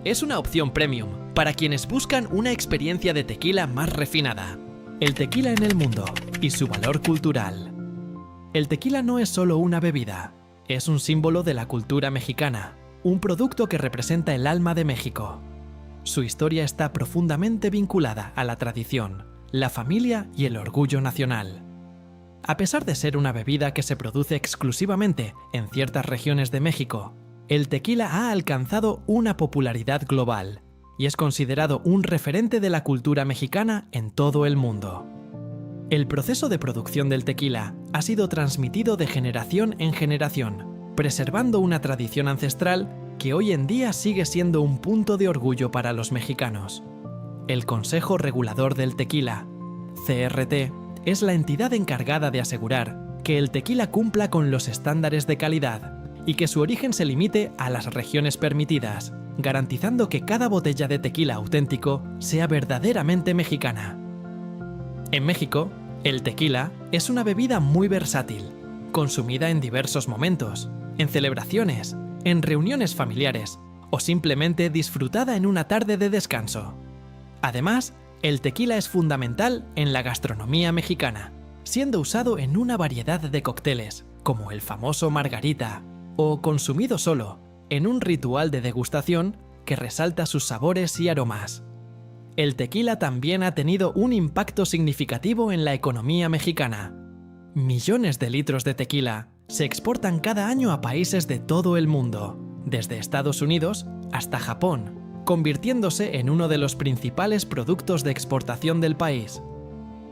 Es una opción premium para quienes buscan una experiencia de tequila más refinada. El tequila en el mundo y su valor cultural. El tequila no es solo una bebida, es un símbolo de la cultura mexicana, un producto que representa el alma de México. Su historia está profundamente vinculada a la tradición, la familia y el orgullo nacional. A pesar de ser una bebida que se produce exclusivamente en ciertas regiones de México, el tequila ha alcanzado una popularidad global y es considerado un referente de la cultura mexicana en todo el mundo. El proceso de producción del tequila ha sido transmitido de generación en generación, preservando una tradición ancestral que hoy en día sigue siendo un punto de orgullo para los mexicanos. El Consejo Regulador del Tequila, CRT, es la entidad encargada de asegurar que el tequila cumpla con los estándares de calidad y que su origen se limite a las regiones permitidas, garantizando que cada botella de tequila auténtico sea verdaderamente mexicana. En México, el tequila es una bebida muy versátil, consumida en diversos momentos, en celebraciones, en reuniones familiares o simplemente disfrutada en una tarde de descanso. Además, el tequila es fundamental en la gastronomía mexicana, siendo usado en una variedad de cócteles, como el famoso margarita, o consumido solo, en un ritual de degustación que resalta sus sabores y aromas. El tequila también ha tenido un impacto significativo en la economía mexicana. Millones de litros de tequila se exportan cada año a países de todo el mundo, desde Estados Unidos hasta Japón, convirtiéndose en uno de los principales productos de exportación del país.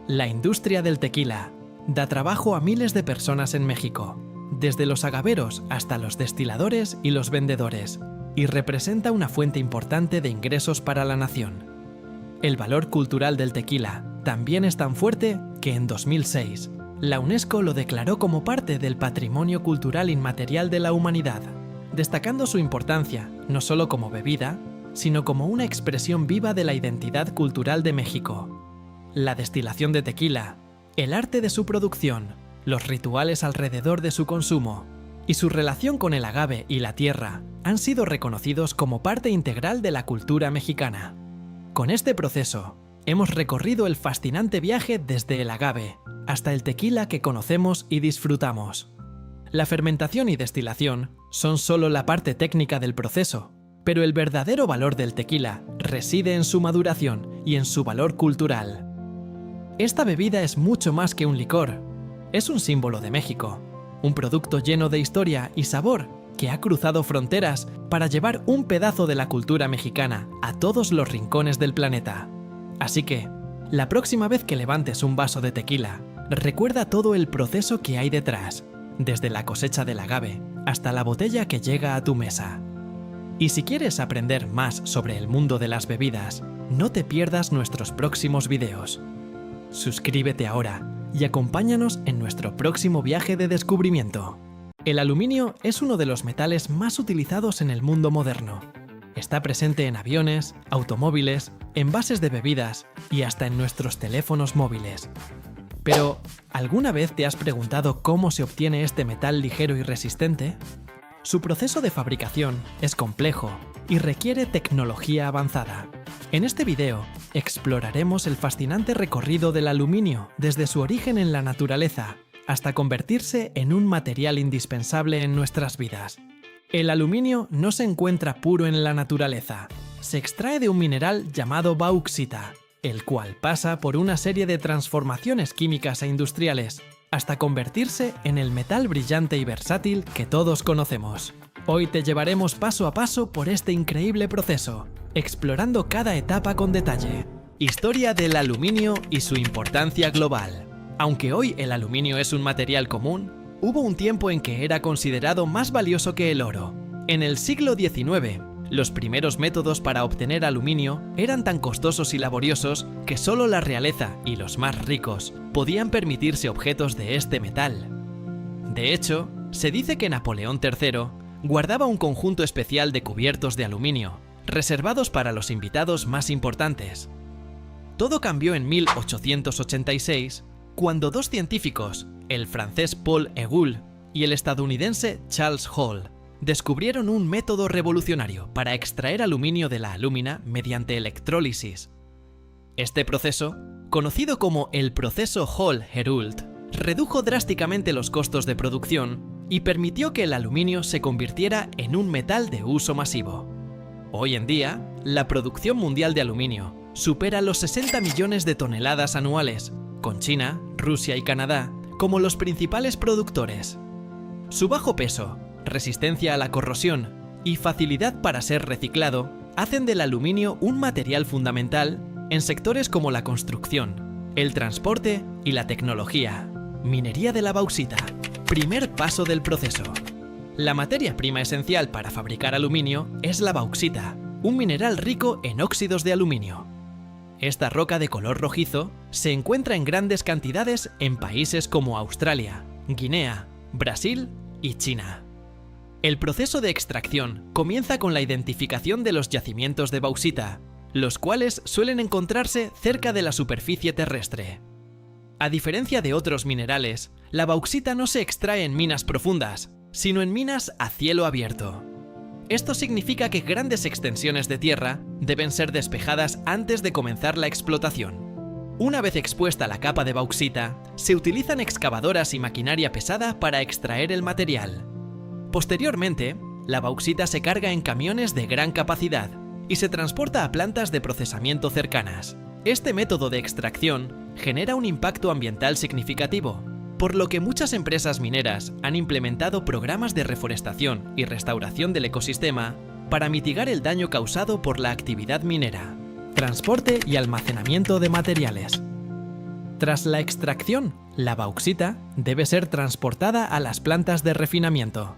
La industria del tequila da trabajo a miles de personas en México, desde los agaveros hasta los destiladores y los vendedores, y representa una fuente importante de ingresos para la nación. El valor cultural del tequila también es tan fuerte que en 2006, la UNESCO lo declaró como parte del Patrimonio Cultural Inmaterial de la Humanidad, destacando su importancia no solo como bebida, sino como una expresión viva de la identidad cultural de México. La destilación de tequila El arte de su producción, los rituales alrededor de su consumo y su relación con el agave y la tierra han sido reconocidos como parte integral de la cultura mexicana. Con este proceso, hemos recorrido el fascinante viaje desde el agave hasta el tequila que conocemos y disfrutamos. La fermentación y destilación son solo la parte técnica del proceso, pero el verdadero valor del tequila reside en su maduración y en su valor cultural. Esta bebida es mucho más que un licor. Es un símbolo de México, un producto lleno de historia y sabor que ha cruzado fronteras para llevar un pedazo de la cultura mexicana a todos los rincones del planeta. Así que, la próxima vez que levantes un vaso de tequila, recuerda todo el proceso que hay detrás, desde la cosecha del agave hasta la botella que llega a tu mesa. Y si quieres aprender más sobre el mundo de las bebidas, no te pierdas nuestros próximos videos. Suscríbete ahora y acompáñanos en nuestro próximo viaje de descubrimiento. El aluminio es uno de los metales más utilizados en el mundo moderno. Está presente en aviones, automóviles, envases de bebidas y hasta en nuestros teléfonos móviles. Pero, ¿alguna vez te has preguntado cómo se obtiene este metal ligero y resistente? Su proceso de fabricación es complejo y requiere tecnología avanzada. En este video, exploraremos el fascinante recorrido del aluminio desde su origen en la naturaleza hasta convertirse en un material indispensable en nuestras vidas. El aluminio no se encuentra puro en la naturaleza. Se extrae de un mineral llamado bauxita, el cual pasa por una serie de transformaciones químicas e industriales, hasta convertirse en el metal brillante y versátil que todos conocemos. Hoy te llevaremos paso a paso por este increíble proceso, explorando cada etapa con detalle. Historia del aluminio y su importancia global. Aunque hoy el aluminio es un material común, hubo un tiempo en que era considerado más valioso que el oro. En el siglo XIX, los primeros métodos para obtener aluminio eran tan costosos y laboriosos que solo la realeza y los más ricos podían permitirse objetos de este metal. De hecho, se dice que Napoleón III guardaba un conjunto especial de cubiertos de aluminio, reservados para los invitados más importantes. Todo cambió en 1886, cuando dos científicos, el francés Paul Égual y el estadounidense Charles Hall, descubrieron un método revolucionario para extraer aluminio de la alúmina mediante electrólisis. Este proceso, conocido como el proceso Hall-Héroult, redujo drásticamente los costos de producción y permitió que el aluminio se convirtiera en un metal de uso masivo. Hoy en día, la producción mundial de aluminio supera los 60 millones de toneladas anuales, con China, Rusia y Canadá como los principales productores. Su bajo peso, resistencia a la corrosión y facilidad para ser reciclado hacen del aluminio un material fundamental en sectores como la construcción, el transporte y la tecnología. Minería de la bauxita. Primer paso del proceso. La materia prima esencial para fabricar aluminio es la bauxita, un mineral rico en óxidos de aluminio. Esta roca de color rojizo se encuentra en grandes cantidades en países como Australia, Guinea, Brasil y China. El proceso de extracción comienza con la identificación de los yacimientos de bauxita, los cuales suelen encontrarse cerca de la superficie terrestre. A diferencia de otros minerales, la bauxita no se extrae en minas profundas, sino en minas a cielo abierto. Esto significa que grandes extensiones de tierra deben ser despejadas antes de comenzar la explotación. Una vez expuesta la capa de bauxita, se utilizan excavadoras y maquinaria pesada para extraer el material. Posteriormente, la bauxita se carga en camiones de gran capacidad y se transporta a plantas de procesamiento cercanas. Este método de extracción genera un impacto ambiental significativo, por lo que muchas empresas mineras han implementado programas de reforestación y restauración del ecosistema para mitigar el daño causado por la actividad minera. Transporte y almacenamiento de materiales. Tras la extracción, la bauxita debe ser transportada a las plantas de refinamiento.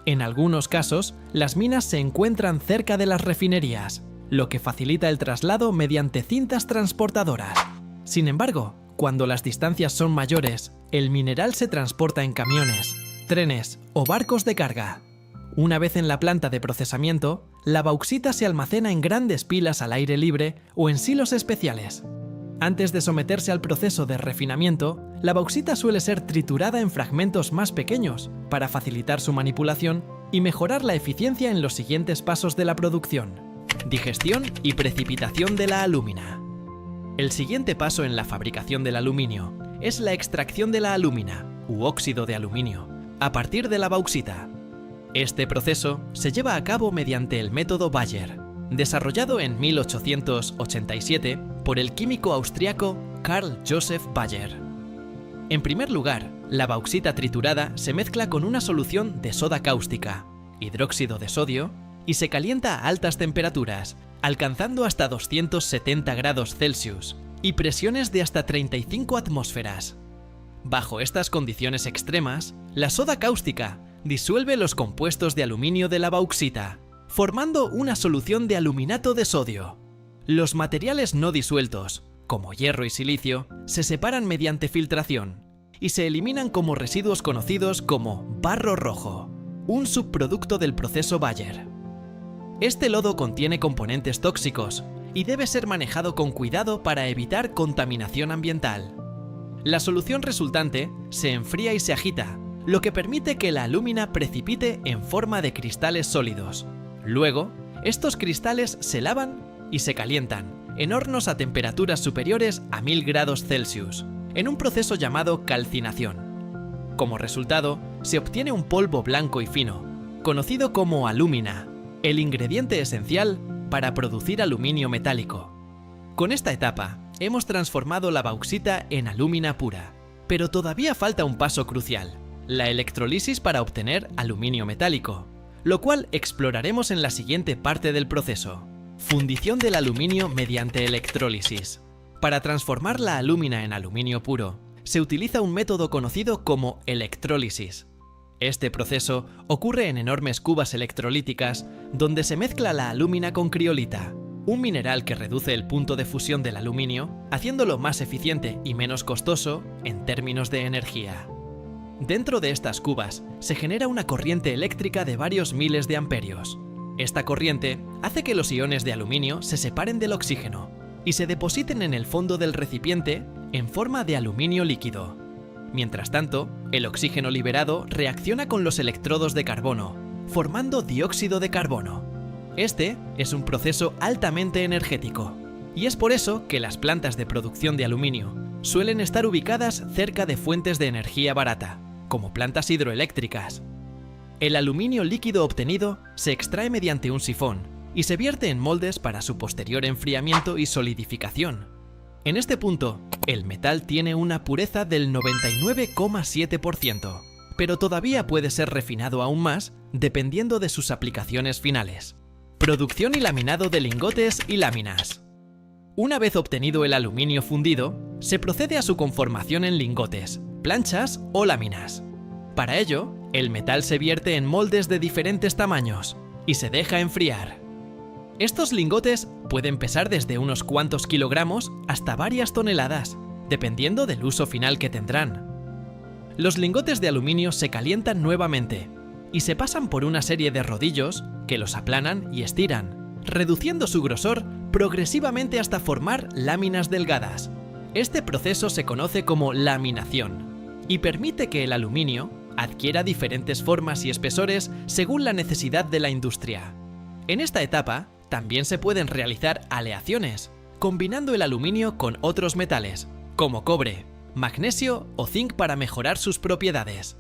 En algunos casos, las minas se encuentran cerca de las refinerías, lo que facilita el traslado mediante cintas transportadoras. Sin embargo, cuando las distancias son mayores, el mineral se transporta en camiones, trenes o barcos de carga. Una vez en la planta de procesamiento, la bauxita se almacena en grandes pilas al aire libre o en silos especiales. Antes de someterse al proceso de refinamiento, la bauxita suele ser triturada en fragmentos más pequeños para facilitar su manipulación y mejorar la eficiencia en los siguientes pasos de la producción: digestión y precipitación de la alúmina. El siguiente paso en la fabricación del aluminio es la extracción de la alúmina, u óxido de aluminio, a partir de la bauxita. Este proceso se lleva a cabo mediante el método Bayer, desarrollado en 1887 por el químico austriaco Carl Joseph Bayer. En primer lugar, la bauxita triturada se mezcla con una solución de soda cáustica, hidróxido de sodio, y se calienta a altas temperaturas, alcanzando hasta 270 grados Celsius y presiones de hasta 35 atmósferas. Bajo estas condiciones extremas, la soda cáustica disuelve los compuestos de aluminio de la bauxita, formando una solución de aluminato de sodio. Los materiales no disueltos, como hierro y silicio, se separan mediante filtración y se eliminan como residuos conocidos como barro rojo, un subproducto del proceso Bayer. Este lodo contiene componentes tóxicos y debe ser manejado con cuidado para evitar contaminación ambiental. La solución resultante se enfría y se agita, lo que permite que la alúmina precipite en forma de cristales sólidos. Luego, estos cristales se lavan y se calientan en hornos a temperaturas superiores a 1000 grados Celsius, en un proceso llamado calcinación. Como resultado, se obtiene un polvo blanco y fino, conocido como alúmina, el ingrediente esencial para producir aluminio metálico. Con esta etapa, hemos transformado la bauxita en alúmina pura, pero todavía falta un paso crucial: la electrolisis para obtener aluminio metálico, lo cual exploraremos en la siguiente parte del proceso: fundición del aluminio mediante electrólisis. Para transformar la alúmina en aluminio puro, se utiliza un método conocido como electrólisis. Este proceso ocurre en enormes cubas electrolíticas donde se mezcla la alúmina con criolita, un mineral que reduce el punto de fusión del aluminio, haciéndolo más eficiente y menos costoso en términos de energía. Dentro de estas cubas se genera una corriente eléctrica de varios miles de amperios. Esta corriente hace que los iones de aluminio se separen del oxígeno y se depositen en el fondo del recipiente en forma de aluminio líquido. Mientras tanto, el oxígeno liberado reacciona con los electrodos de carbono, formando dióxido de carbono. Este es un proceso altamente energético, y es por eso que las plantas de producción de aluminio suelen estar ubicadas cerca de fuentes de energía barata, como plantas hidroeléctricas. El aluminio líquido obtenido se extrae mediante un sifón y se vierte en moldes para su posterior enfriamiento y solidificación. En este punto, el metal tiene una pureza del 99,7%, pero todavía puede ser refinado aún más dependiendo de sus aplicaciones finales. Producción y laminado de lingotes y láminas. Una vez obtenido el aluminio fundido, se procede a su conformación en lingotes, planchas o láminas. Para ello, el metal se vierte en moldes de diferentes tamaños y se deja enfriar. Estos lingotes pueden pesar desde unos cuantos kilogramos hasta varias toneladas, dependiendo del uso final que tendrán. Los lingotes de aluminio se calientan nuevamente y se pasan por una serie de rodillos que los aplanan y estiran, reduciendo su grosor progresivamente hasta formar láminas delgadas. Este proceso se conoce como laminación y permite que el aluminio adquiera diferentes formas y espesores según la necesidad de la industria. En esta etapa, también se pueden realizar aleaciones, combinando el aluminio con otros metales, como cobre, magnesio o zinc para mejorar sus propiedades.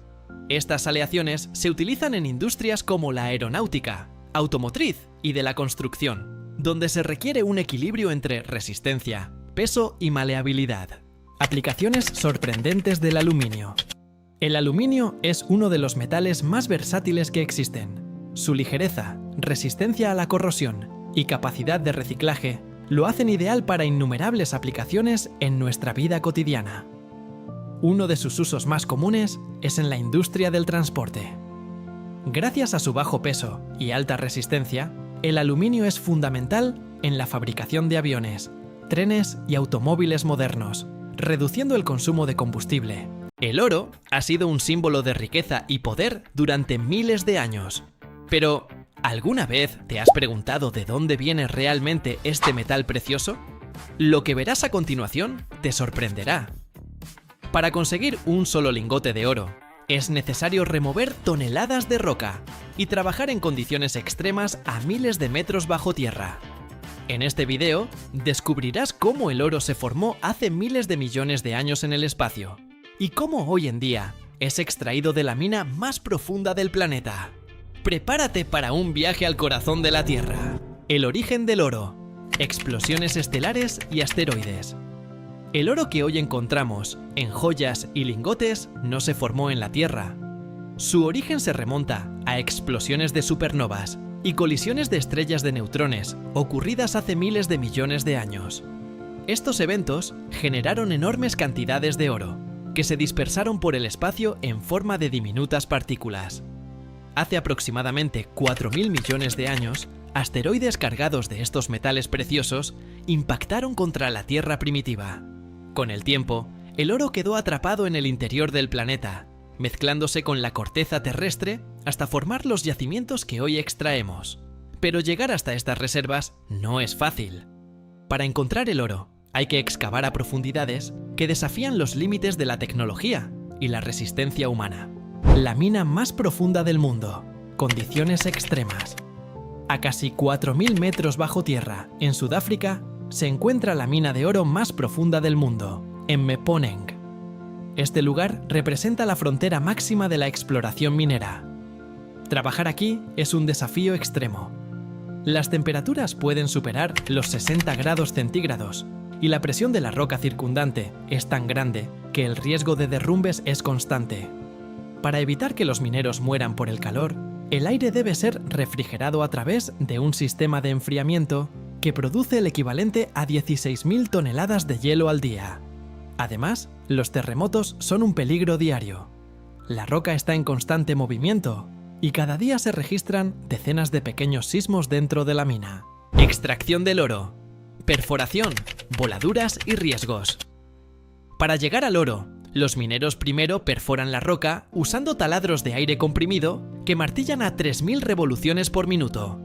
Estas aleaciones se utilizan en industrias como la aeronáutica, automotriz y de la construcción, donde se requiere un equilibrio entre resistencia, peso y maleabilidad. Aplicaciones sorprendentes del aluminio. El aluminio es uno de los metales más versátiles que existen. Su ligereza, resistencia a la corrosión y capacidad de reciclaje lo hacen ideal para innumerables aplicaciones en nuestra vida cotidiana. Uno de sus usos más comunes es en la industria del transporte. Gracias a su bajo peso y alta resistencia, el aluminio es fundamental en la fabricación de aviones, trenes y automóviles modernos, reduciendo el consumo de combustible. El oro ha sido un símbolo de riqueza y poder durante miles de años. Pero, ¿alguna vez te has preguntado de dónde viene realmente este metal precioso? Lo que verás a continuación te sorprenderá. Para conseguir un solo lingote de oro, es necesario remover toneladas de roca y trabajar en condiciones extremas a miles de metros bajo tierra. En este video descubrirás cómo el oro se formó hace miles de millones de años en el espacio y cómo hoy en día es extraído de la mina más profunda del planeta. Prepárate para un viaje al corazón de la Tierra. El origen del oro, explosiones estelares y asteroides. El oro que hoy encontramos en joyas y lingotes no se formó en la Tierra. Su origen se remonta a explosiones de supernovas y colisiones de estrellas de neutrones ocurridas hace miles de millones de años. Estos eventos generaron enormes cantidades de oro, que se dispersaron por el espacio en forma de diminutas partículas. Hace aproximadamente 4.000 millones de años, asteroides cargados de estos metales preciosos impactaron contra la Tierra primitiva. Con el tiempo, el oro quedó atrapado en el interior del planeta, mezclándose con la corteza terrestre hasta formar los yacimientos que hoy extraemos. Pero llegar hasta estas reservas no es fácil. Para encontrar el oro, hay que excavar a profundidades que desafían los límites de la tecnología y la resistencia humana. La mina más profunda del mundo, condiciones extremas. A casi 4.000 metros bajo tierra, en Sudáfrica, se encuentra la mina de oro más profunda del mundo, en Mponeng. Este lugar representa la frontera máxima de la exploración minera. Trabajar aquí es un desafío extremo. Las temperaturas pueden superar los 60 grados centígrados y la presión de la roca circundante es tan grande que el riesgo de derrumbes es constante. Para evitar que los mineros mueran por el calor, el aire debe ser refrigerado a través de un sistema de enfriamiento que produce el equivalente a 16.000 toneladas de hielo al día. Además, los terremotos son un peligro diario. La roca está en constante movimiento y cada día se registran decenas de pequeños sismos dentro de la mina. Extracción del oro, perforación, voladuras y riesgos. Para llegar al oro, los mineros primero perforan la roca usando taladros de aire comprimido que martillan a 3.000 revoluciones por minuto.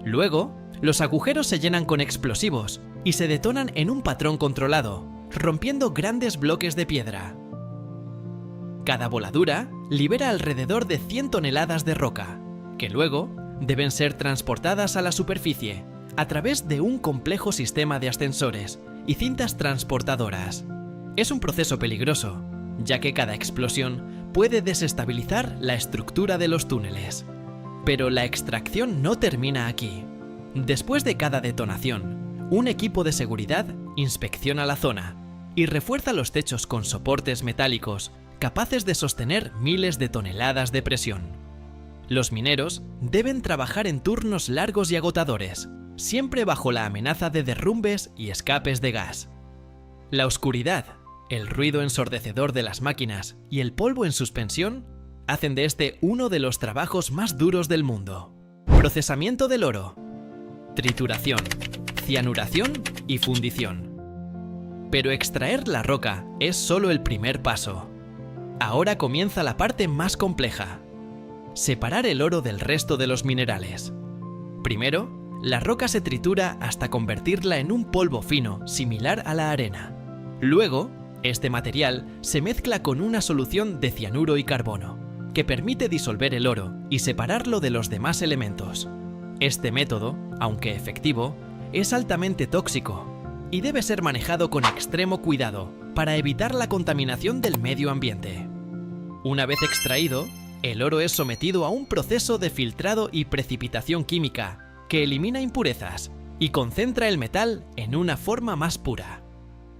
Luego, los agujeros se llenan con explosivos y se detonan en un patrón controlado, rompiendo grandes bloques de piedra. Cada voladura libera alrededor de 100 toneladas de roca, que luego deben ser transportadas a la superficie a través de un complejo sistema de ascensores y cintas transportadoras. Es un proceso peligroso, ya que cada explosión puede desestabilizar la estructura de los túneles. Pero la extracción no termina aquí. Después de cada detonación, un equipo de seguridad inspecciona la zona y refuerza los techos con soportes metálicos capaces de sostener miles de toneladas de presión. Los mineros deben trabajar en turnos largos y agotadores, siempre bajo la amenaza de derrumbes y escapes de gas. La oscuridad, el ruido ensordecedor de las máquinas y el polvo en suspensión hacen de este uno de los trabajos más duros del mundo. Procesamiento del oro, trituración, cianuración y fundición. Pero extraer la roca es solo el primer paso. Ahora comienza la parte más compleja: separar el oro del resto de los minerales. Primero, la roca se tritura hasta convertirla en un polvo fino similar a la arena. Luego, este material se mezcla con una solución de cianuro y carbono, que permite disolver el oro y separarlo de los demás elementos. Este método, aunque efectivo, es altamente tóxico y debe ser manejado con extremo cuidado para evitar la contaminación del medio ambiente. Una vez extraído, el oro es sometido a un proceso de filtrado y precipitación química que elimina impurezas y concentra el metal en una forma más pura.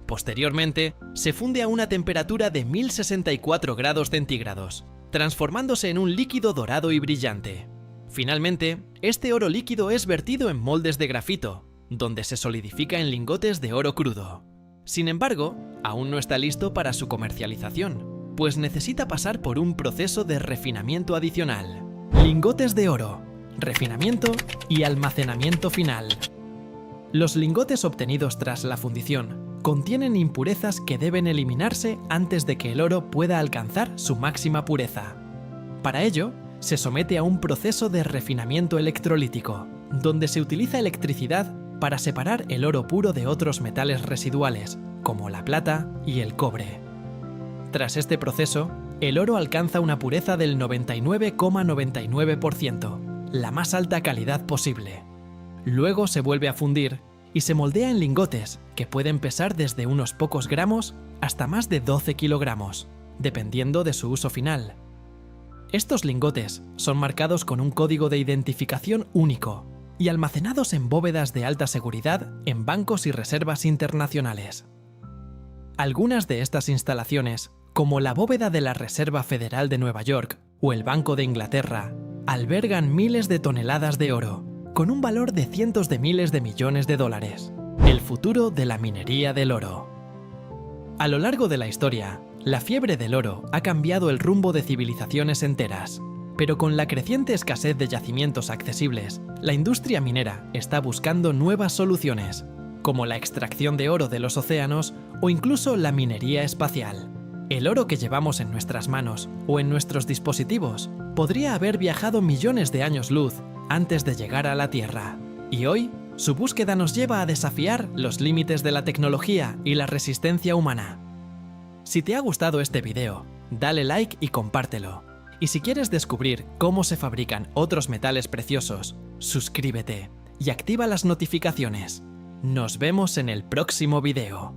Posteriormente, se funde a una temperatura de 1064 grados centígrados, transformándose en un líquido dorado y brillante. Finalmente, este oro líquido es vertido en moldes de grafito, donde se solidifica en lingotes de oro crudo. Sin embargo, aún no está listo para su comercialización, pues necesita pasar por un proceso de refinamiento adicional. Lingotes de oro, refinamiento y almacenamiento final. Los lingotes obtenidos tras la fundición contienen impurezas que deben eliminarse antes de que el oro pueda alcanzar su máxima pureza. Para ello, se somete a un proceso de refinamiento electrolítico, donde se utiliza electricidad para separar el oro puro de otros metales residuales, como la plata y el cobre. Tras este proceso, el oro alcanza una pureza del 99,99%, la más alta calidad posible. Luego se vuelve a fundir y se moldea en lingotes que pueden pesar desde unos pocos gramos hasta más de 12 kilogramos, dependiendo de su uso final. Estos lingotes son marcados con un código de identificación único y almacenados en bóvedas de alta seguridad en bancos y reservas internacionales. Algunas de estas instalaciones, como la bóveda de la Reserva Federal de Nueva York o el Banco de Inglaterra, albergan miles de toneladas de oro, con un valor de cientos de miles de millones de dólares. El futuro de la minería del oro. A lo largo de la historia, la fiebre del oro ha cambiado el rumbo de civilizaciones enteras, pero con la creciente escasez de yacimientos accesibles, la industria minera está buscando nuevas soluciones, como la extracción de oro de los océanos o incluso la minería espacial. El oro que llevamos en nuestras manos o en nuestros dispositivos podría haber viajado millones de años luz antes de llegar a la Tierra, y hoy su búsqueda nos lleva a desafiar los límites de la tecnología y la resistencia humana. Si te ha gustado este video, dale like y compártelo. Y si quieres descubrir cómo se fabrican otros metales preciosos, suscríbete y activa las notificaciones. Nos vemos en el próximo video.